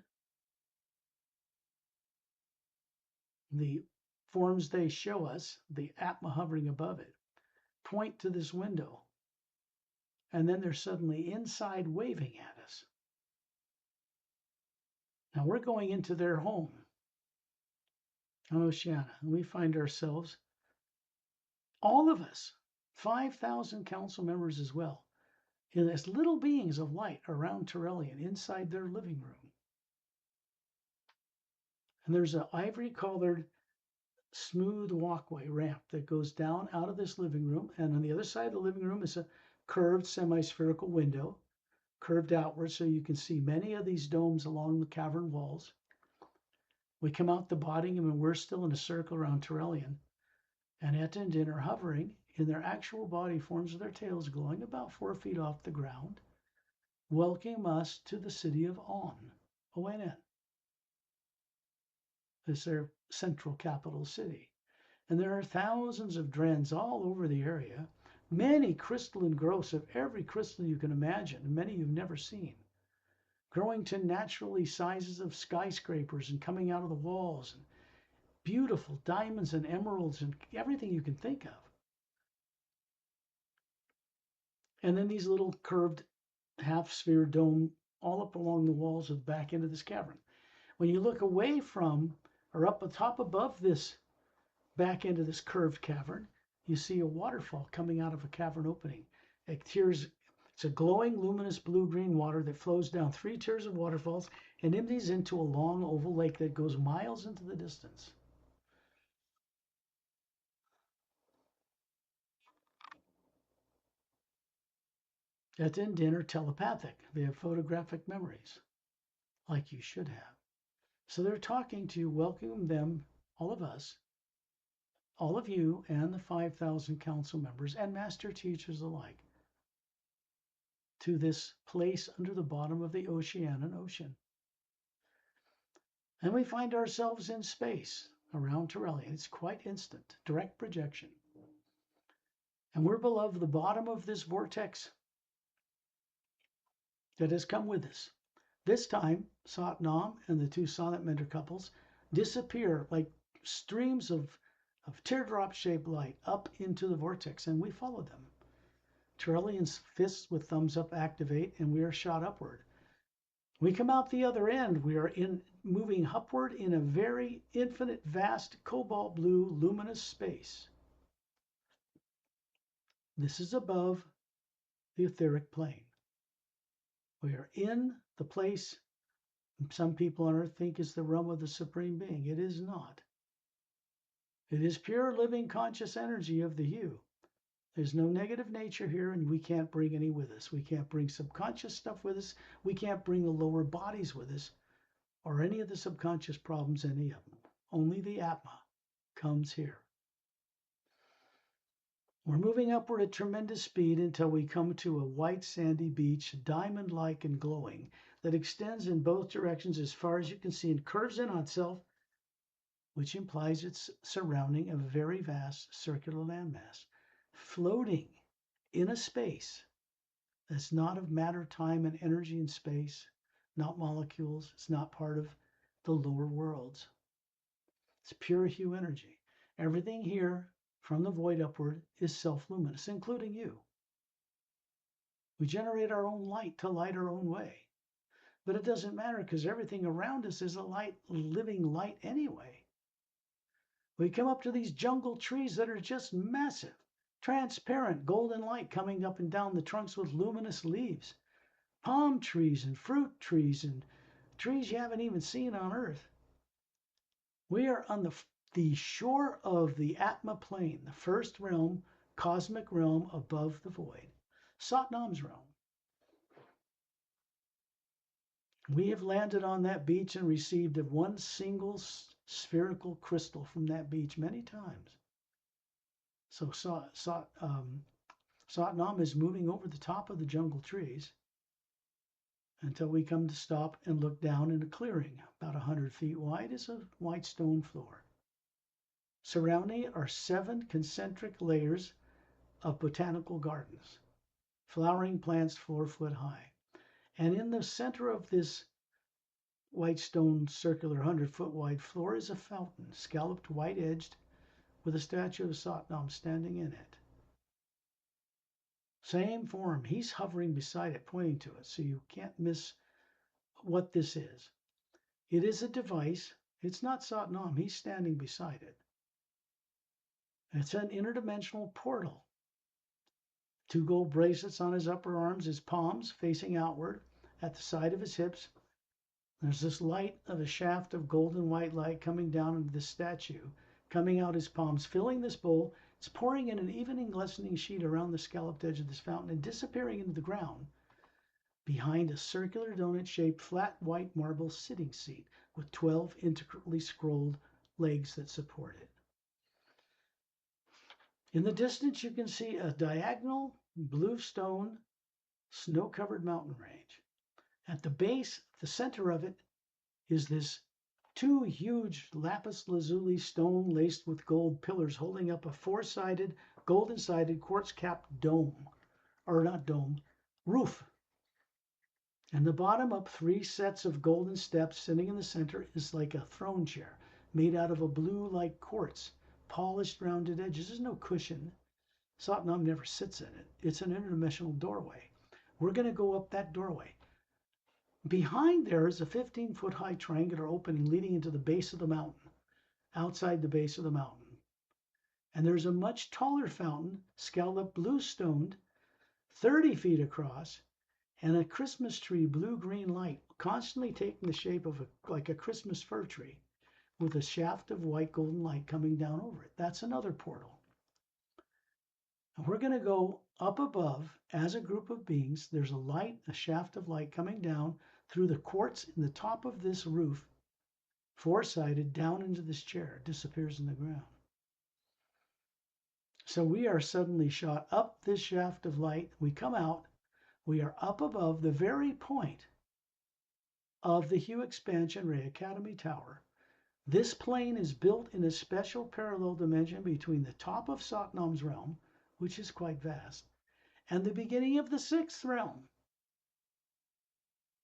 the forms they show us, the Atma hovering above it, point to this window. And then they're suddenly inside waving at us. Now we're going into their home on Oceana, and we find ourselves, all of us, 5,000 council members as well, as little beings of light around Torellian inside their living room. And there's an ivory-colored smooth walkway ramp that goes down out of this living room, and on the other side of the living room is a curved semi-spherical window, curved outward so you can see many of these domes along the cavern walls. We come out the bottom and we're still in a circle around Torellian, and Etta and Din are hovering in their actual body forms with their tails glowing about 4 feet off the ground, welcome us to the city of Oceana. It's their central capital city. And there are thousands of drens all over the area, many crystalline growths of every crystal you can imagine, and many you've never seen, growing to naturally sizes of skyscrapers and coming out of the walls, and beautiful diamonds and emeralds and everything you can think of. And then these little curved half-sphere dome all up along the walls of the back end of this cavern. When you look away from, or up atop above this back end of this curved cavern, you see a waterfall coming out of a cavern opening. It's a glowing, luminous blue-green water that flows down 3 tiers of waterfalls and empties into a long oval lake that goes miles into the distance. Etta and Din are telepathic. They have photographic memories, like you should have. So they're talking to you, welcoming them, all of us, all of you, and the 5,000 council members and master teachers alike, to this place under the bottom of the Oceana Ocean. And we find ourselves in space around Torellian. It's quite instant, direct projection. And we're below the bottom of this vortex that has come with us. This time, Satnam and the 2 sonnet mentor couples disappear like streams of teardrop-shaped light up into the vortex, and we follow them. Torellian's fists with thumbs up activate, and we are shot upward. We come out the other end. We are moving upward in a very infinite, vast, cobalt blue, luminous space. This is above the etheric plane. We are in the place some people on earth think is the realm of the Supreme Being. It is not. It is pure living conscious energy of the you. There's no negative nature here, and we can't bring any with us. We can't bring subconscious stuff with us. We can't bring the lower bodies with us, or any of the subconscious problems, any of them. Only the Atma comes here. We're moving upward at tremendous speed until we come to a white sandy beach, diamond-like and glowing, that extends in both directions as far as you can see and curves in on itself, which implies it's surrounding a very vast circular landmass, floating in a space that's not of matter, time, and energy in space, not molecules. It's not part of the lower worlds. It's pure hue energy. Everything here from the void upward is self-luminous, including you. We generate our own light to light our own way. But it doesn't matter because everything around us is a light, living light anyway. We come up to these jungle trees that are just massive, transparent, golden light coming up and down the trunks with luminous leaves. Palm trees and fruit trees and trees you haven't even seen on Earth. We are on the shore of the Atma plane, the first realm, cosmic realm above the void, Satnam's realm. We have landed on that beach and received one single spherical crystal from that beach many times. So Satnam is moving over the top of the jungle trees until we come to stop and look down in a clearing. About 100 feet wide is a white stone floor. Surrounding are 7 concentric layers of botanical gardens, flowering plants 4 foot high. And in the center of this white stone circular 100-foot wide floor is a fountain, scalloped white edged, with a statue of Satnam standing in it. Same form. He's hovering beside it, pointing to it, so you can't miss what this is. It is a device. It's not Satnam. He's standing beside it. It's an interdimensional portal. 2 gold bracelets on his upper arms, his palms facing outward at the side of his hips. There's this light of a shaft of golden white light coming down into the statue, coming out his palms, filling this bowl. It's pouring in an evening glistening sheet around the scalloped edge of this fountain and disappearing into the ground behind a circular donut-shaped flat white marble sitting seat with 12 intricately scrolled legs that support it. In the distance, you can see a diagonal blue stone, snow-covered mountain range. At the base, the center of it, is this 2 huge lapis lazuli stone laced with gold pillars holding up a 4-sided, golden-sided, quartz-capped dome, or not dome, roof. And the bottom up 3 sets of golden steps sitting in the center is like a throne chair made out of a blue like quartz, polished rounded edges. There's no cushion. Satnam never sits in it. It's an interdimensional doorway. We're going to go up that doorway. Behind there is a 15-foot high triangular opening leading into the base of the mountain, outside the base of the mountain. And there's a much taller fountain, scalloped blue stoned, 30 feet across, and a Christmas tree, blue-green light, constantly taking the shape of like a Christmas fir tree, with a shaft of white golden light coming down over it. That's another portal. And we're going to go up above as a group of beings. There's a light, a shaft of light coming down through the quartz in the top of this roof, 4-sided, down into this chair, disappears in the ground. So we are suddenly shot up this shaft of light. We come out. We are up above the very point of the Hue Expansion Ray Academy Tower. This plane is built in a special parallel dimension between the top of Satnam's realm, which is quite vast, and the beginning of the 6th realm.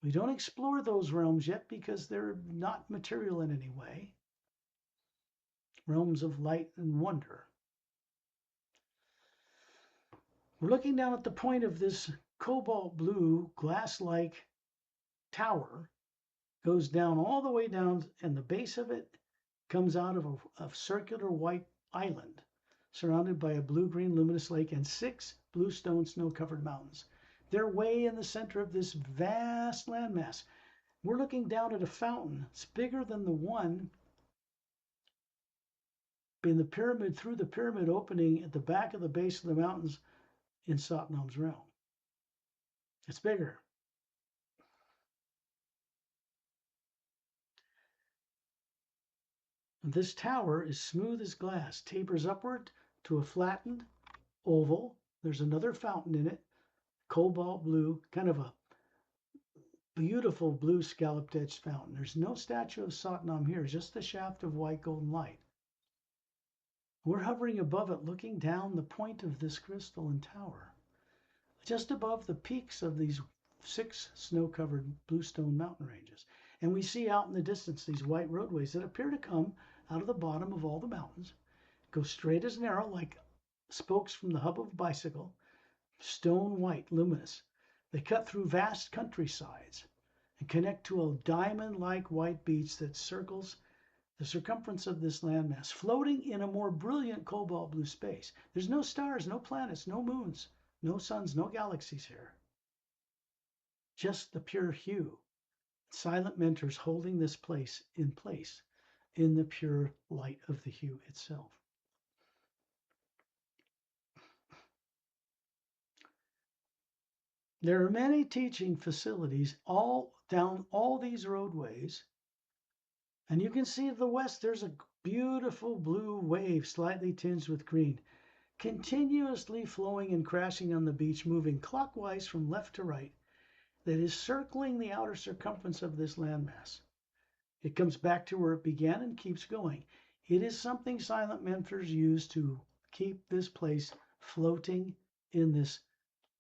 We don't explore those realms yet because they're not material in any way. Realms of light and wonder. We're looking down at the point of this cobalt blue, glass-like tower goes down all the way down, and the base of it comes out of a circular white island surrounded by a blue-green luminous lake and 6 bluestone snow-covered mountains. They're way in the center of this vast landmass. We're looking down at a fountain. It's bigger than the one in the pyramid, through the pyramid opening at the back of the base of the mountains in Satnam's realm. It's bigger. This tower is smooth as glass, tapers upward to a flattened oval. There's another fountain in it, cobalt blue, kind of a beautiful blue scalloped edged fountain. There's no statue of Satnam here, just a shaft of white golden light. We're hovering above it, looking down the point of this crystalline tower, just above the peaks of these 6 snow-covered bluestone mountain ranges. And we see out in the distance these white roadways that appear to come out of the bottom of all the mountains, go straight as an arrow like spokes from the hub of a bicycle, stone white, luminous. They cut through vast countrysides and connect to a diamond-like white beach that circles the circumference of this landmass, floating in a more brilliant cobalt blue space. There's no stars, no planets, no moons, no suns, no galaxies here. Just the pure hue. Silent mentors holding this place in the pure light of the hue itself. There are many teaching facilities all down all these roadways. And you can see to the west, there's a beautiful blue wave, slightly tinged with green, continuously flowing and crashing on the beach, moving clockwise from left to right, that is circling the outer circumference of this landmass. It comes back to where it began and keeps going. It is something silent mentors use to keep this place floating in this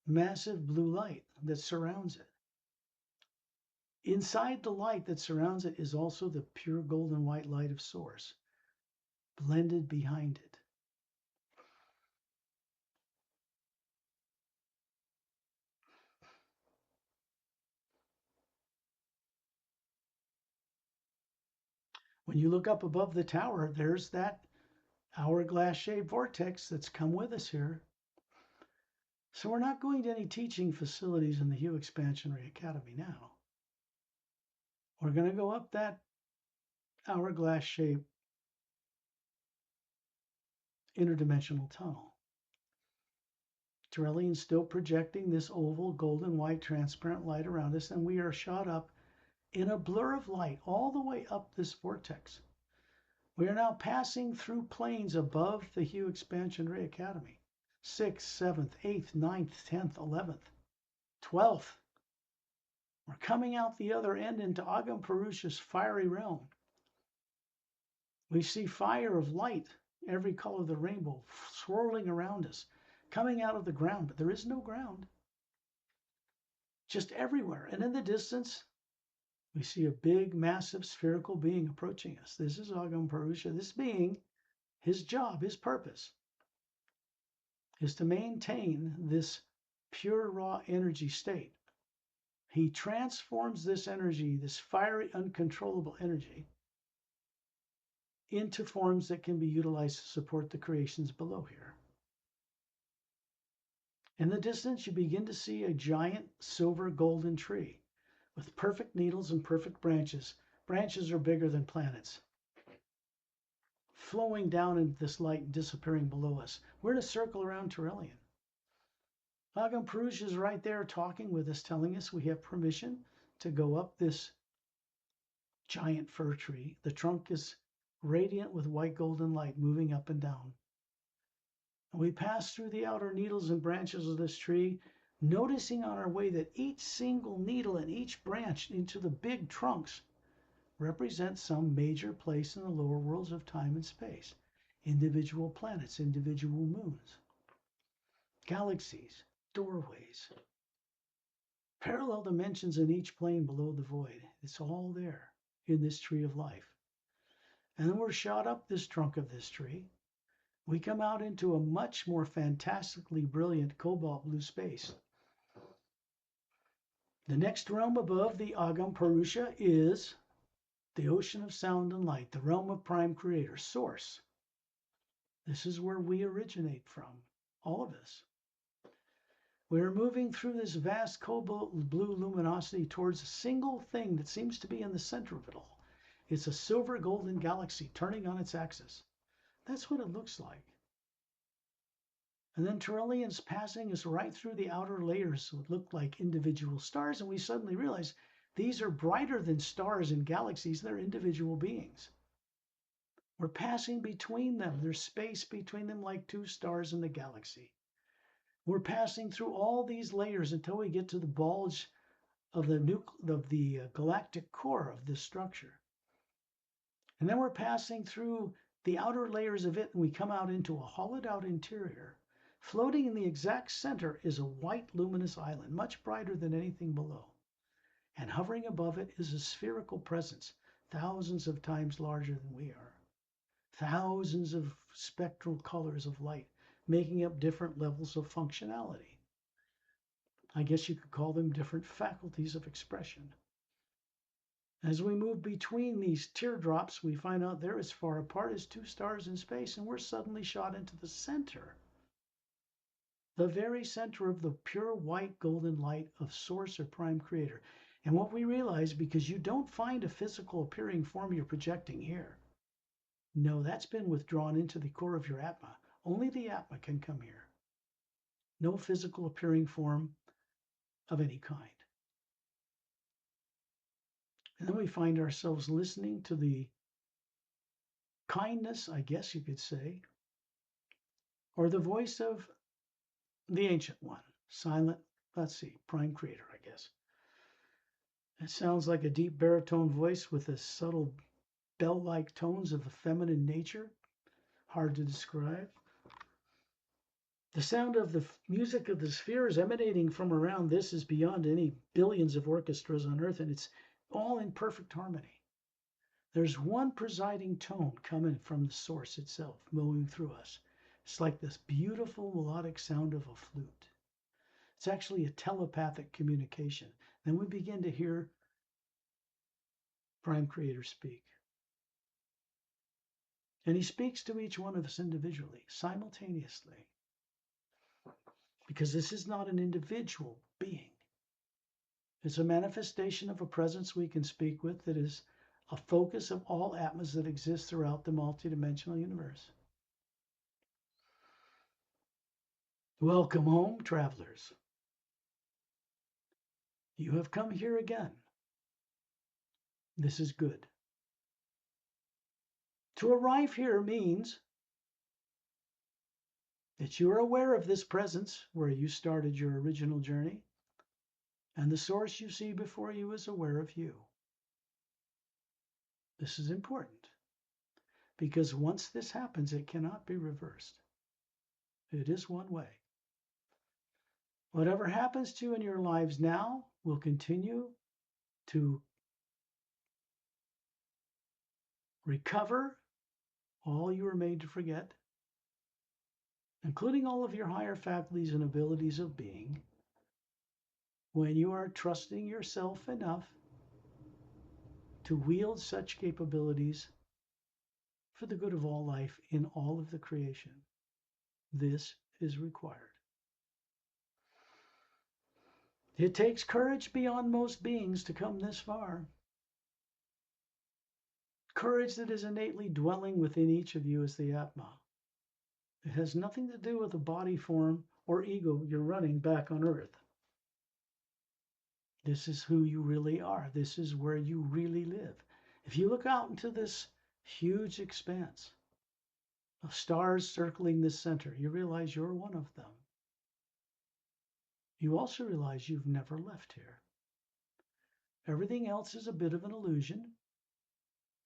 massive blue light that surrounds it. Inside the light that surrounds it is also the pure golden white light of Source, blended behind it. When you look up above the tower, there's that hourglass-shaped vortex that's come with us here. So we're not going to any teaching facilities in the Hue Expansionary Academy now. We're going to go up that hourglass-shaped interdimensional tunnel. Turelian's still projecting this oval, golden, white, transparent light around us, and we are shot up in a blur of light all the way up this vortex. We are now passing through planes above the Hue Expansionary Academy. 6th, 7th, 8th, 9th, 10th, 11th, 12th. We're coming out the other end into Agam Purusha's fiery realm. We see fire of light, every color of the rainbow, swirling around us, coming out of the ground, but there is no ground. Just everywhere. And in the distance, we see a big, massive, spherical being approaching us. This is Agam Purusha. This being, his job, his purpose, is to maintain this pure, raw energy state. He transforms this energy, this fiery, uncontrollable energy, into forms that can be utilized to support the creations below here. In the distance, you begin to see a giant silver golden tree with perfect needles and perfect branches. Branches are bigger than planets, flowing down into this light and disappearing below us. We're in a circle around Turelian. Agam Purusha is right there talking with us, telling us we have permission to go up this giant fir tree. The trunk is radiant with white golden light moving up and down. And we pass through the outer needles and branches of this tree, noticing on our way that each single needle and each branch into the big trunks represents some major place in the lower worlds of time and space. Individual planets, individual moons, galaxies, doorways, parallel dimensions in each plane below the void. It's all there in this tree of life. And then we're shot up this trunk of this tree. We come out into a much more fantastically brilliant cobalt blue space. The next realm above the Agam Purusha is the ocean of sound and light, the realm of prime creator, source. This is where we originate from, all of us. We're moving through this vast cobalt blue luminosity towards a single thing that seems to be in the center of it all. It's a silver golden galaxy turning on its axis. That's what it looks like. And then Trillian's passing us right through the outer layers that look like individual stars, and we suddenly realize these are brighter than stars and galaxies. They're individual beings. We're passing between them. There's space between them like two stars in the galaxy. We're passing through all these layers until we get to the bulge of the galactic core of this structure. And then we're passing through the outer layers of it, and we come out into a hollowed out interior. Floating in the exact center is a white luminous island, much brighter than anything below. And hovering above it is a spherical presence, thousands of times larger than we are. Thousands of spectral colors of light, making up different levels of functionality. I guess you could call them different faculties of expression. As we move between these teardrops, we find out they're as far apart as two stars in space, and we're suddenly shot into the center. The very center of the pure white golden light of source or prime creator. And what we realize, because you don't find a physical appearing form you're projecting here. No, that's been withdrawn into the core of your Atma. Only the Atma can come here. No physical appearing form of any kind. And then we find ourselves listening to the kindness, I guess you could say, or the voice of the Ancient One, silent, prime creator, I guess. It sounds like a deep baritone voice with a subtle bell-like tones of a feminine nature. Hard to describe. The sound of the music of the spheres emanating from around this is beyond any billions of orchestras on Earth, and it's all in perfect harmony. There's one presiding tone coming from the source itself, moving through us. It's like this beautiful melodic sound of a flute. It's actually a telepathic communication. Then we begin to hear Prime Creator speak. And he speaks to each one of us individually, simultaneously. Because this is not an individual being. It's a manifestation of a presence we can speak with that is a focus of all atmas that exist throughout the multidimensional universe. Welcome home, travelers. You have come here again. This is good. To arrive here means that you are aware of this presence where you started your original journey, and the source you see before you is aware of you. This is important because once this happens, it cannot be reversed. It is one way. Whatever happens to you in your lives now will continue to recover all you were made to forget, including all of your higher faculties and abilities of being, when you are trusting yourself enough to wield such capabilities for the good of all life in all of the creation. This is required. It takes courage beyond most beings to come this far. Courage that is innately dwelling within each of you as the Atma. It has nothing to do with the body form or ego you're running back on Earth. This is who you really are. This is where you really live. If you look out into this huge expanse of stars circling this center, you realize you're one of them. You also realize you've never left here. Everything else is a bit of an illusion,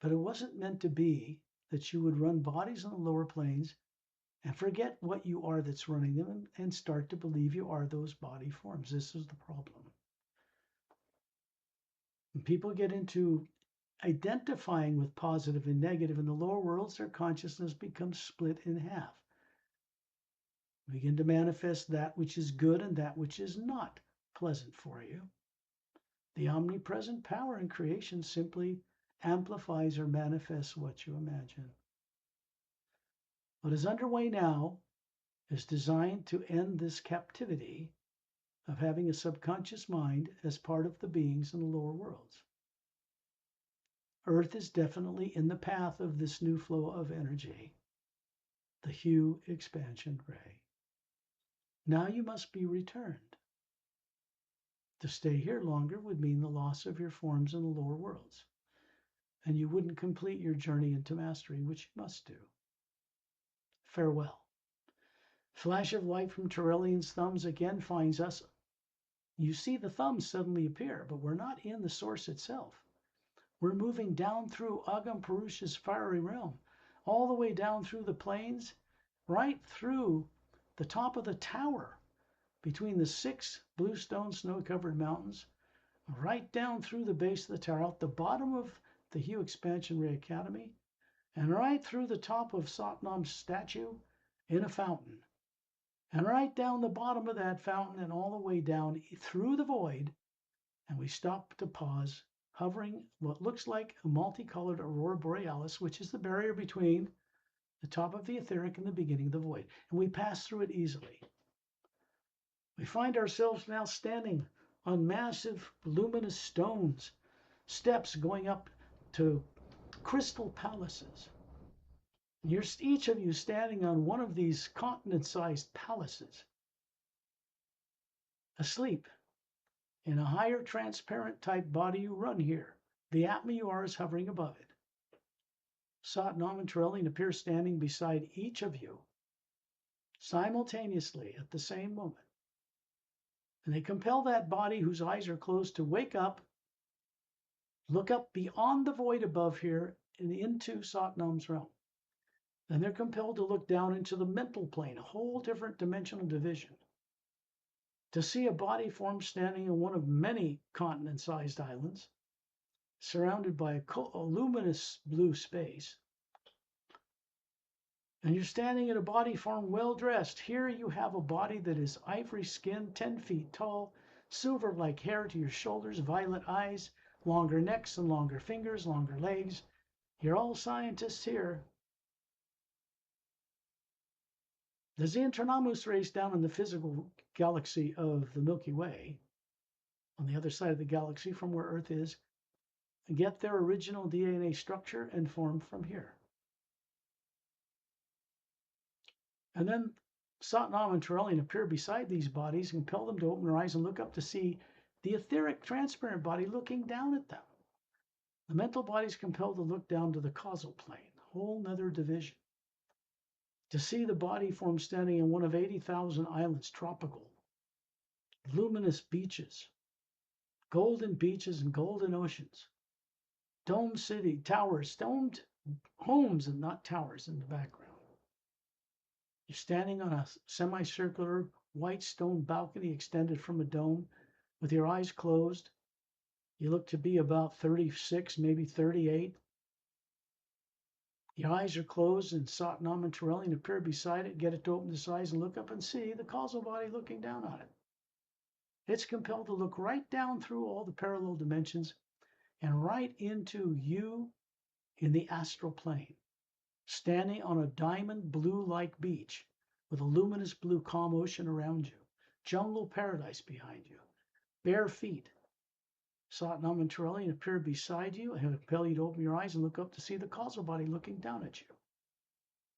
but it wasn't meant to be that you would run bodies on the lower planes and forget what you are that's running them and start to believe you are those body forms. This is the problem. When people get into identifying with positive and negative in the lower worlds, their consciousness becomes split in half. Begin to manifest that which is good and that which is not pleasant for you. The omnipresent power in creation simply amplifies or manifests what you imagine. What is underway now is designed to end this captivity of having a subconscious mind as part of the beings in the lower worlds. Earth is definitely in the path of this new flow of energy, the Hue expansion ray. Now you must be returned. To stay here longer would mean the loss of your forms in the lower worlds, and you wouldn't complete your journey into mastery, which you must do. Farewell. Flash of light from Terrellian's thumbs again finds us. You see the thumbs suddenly appear, but we're not in the source itself. We're moving down through Agam Purusha's fiery realm, all the way down through the plains, right through the top of the tower, between the 6 bluestone snow-covered mountains, right down through the base of the tower, out the bottom of the Hue Expansion Ray Academy, and right through the top of Satnam's statue in a fountain, and right down the bottom of that fountain and all the way down through the void, and we stop to pause, hovering what looks like a multicolored aurora borealis, which is the barrier between the top of the etheric and the beginning of the void, and we pass through it easily. We find ourselves now standing on massive luminous stones, steps going up to crystal palaces. You're each of you standing on one of these continent-sized palaces, asleep. In a higher transparent type body you run here. The Atma you are is hovering above it. Satnam and Terrellian appear standing beside each of you simultaneously at the same moment. And they compel that body whose eyes are closed to wake up, look up beyond the void above here and into Satnam's realm. And they're compelled to look down into the mental plane, a whole different dimensional division, to see a body form standing in one of many continent-sized islands, surrounded by a luminous blue space. And you're standing in a body form well-dressed. Here you have a body that is ivory skin, 10 feet tall, silver-like hair to your shoulders, violet eyes, longer necks and longer fingers, longer legs. You're all scientists here. The Zetranami1 race down in the physical galaxy of the Milky Way, on the other side of the galaxy from where Earth is, get their original DNA structure and form from here. And then Satnam and Terrellian appear beside these bodies and compel them to open their eyes and look up to see the etheric transparent body looking down at them. The mental body is compelled to look down to the causal plane, a whole nother division, to see the body form standing in one of 80,000 islands, tropical, luminous beaches, golden beaches and golden oceans, domed city, towers, domed homes and not towers in the background. You're standing on a semicircular white stone balcony extended from a dome with your eyes closed. You look to be about 36, maybe 38. Your eyes are closed and Satnam and Terrellian appear beside it, get it to open its eyes and look up and see the causal body looking down on it. It's compelled to look right down through all the parallel dimensions and right into you in the astral plane, standing on a diamond blue-like beach with a luminous blue calm ocean around you, jungle paradise behind you, bare feet. Satnam and Terrellian appear beside you and compel you to open your eyes and look up to see the causal body looking down at you.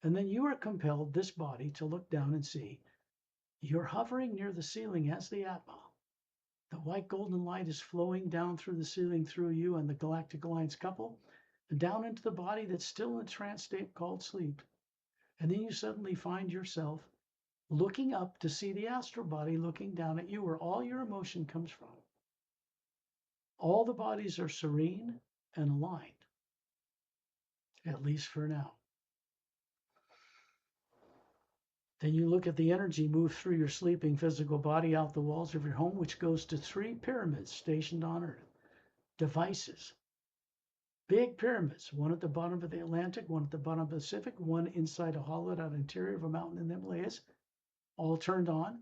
And then you are compelled, this body, to look down and see you're hovering near the ceiling as the Atma. The white golden light is flowing down through the ceiling through you and the Galactic Alliance couple, and down into the body that's still in a trance state called sleep. And then you suddenly find yourself looking up to see the astral body looking down at you, where all your emotion comes from. All the bodies are serene and aligned, at least for now. Then you look at the energy move through your sleeping physical body out the walls of your home, which goes to 3 pyramids stationed on Earth. Devices. Big pyramids, one at the bottom of the Atlantic, one at the bottom of the Pacific, one inside a hollowed out interior of a mountain in the Himalayas, all turned on.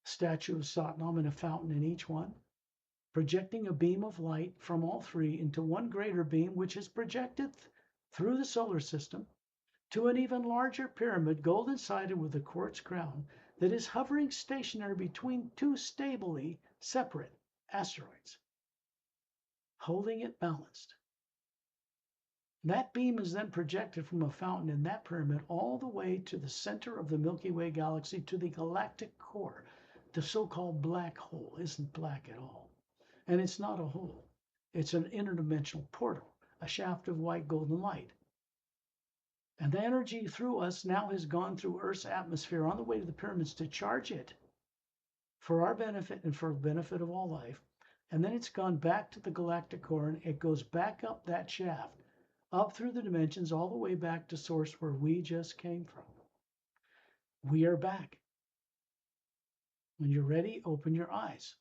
Statue of Satnam and a fountain in each one. projecting a beam of light from all three into one greater beam, which is projected through the solar system to an even larger pyramid, golden sided with a quartz crown, that is hovering stationary between two stably separate asteroids, holding it balanced. That beam is then projected from a fountain in that pyramid all the way to the center of the Milky Way galaxy, to the galactic core. The so-called black hole isn't black at all. And it's not a hole. It's an interdimensional portal, a shaft of white golden light. And the energy through us now has gone through Earth's atmosphere on the way to the pyramids to charge it for our benefit and for the benefit of all life. And then it's gone back to the galactic core, and it goes back up that shaft, up through the dimensions, all the way back to source where we just came from. We are back. When you're ready, open your eyes.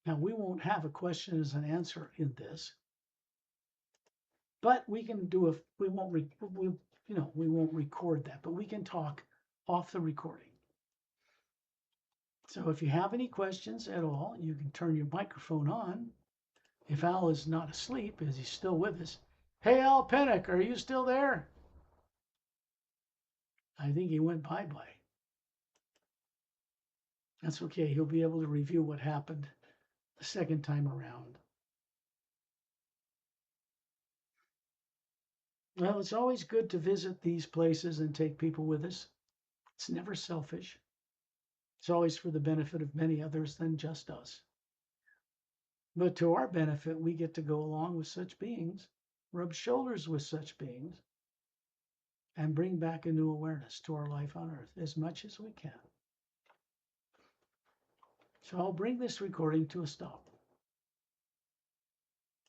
Now, we won't have a question as an answer in this, but we can do we won't record that, but we can talk off the recording. So if you have any questions at all, you can turn your microphone on. If Al is not asleep, is he still with us? Hey, Al Pennick, are you still there? I think he went bye-bye. That's okay. He'll be able to review what happened the second time around. Well, it's always good to visit these places and take people with us. It's never selfish. It's always for the benefit of many others than just us. But to our benefit, we get to go along with such beings, rub shoulders with such beings, and bring back a new awareness to our life on Earth as much as we can. So I'll bring this recording to a stop.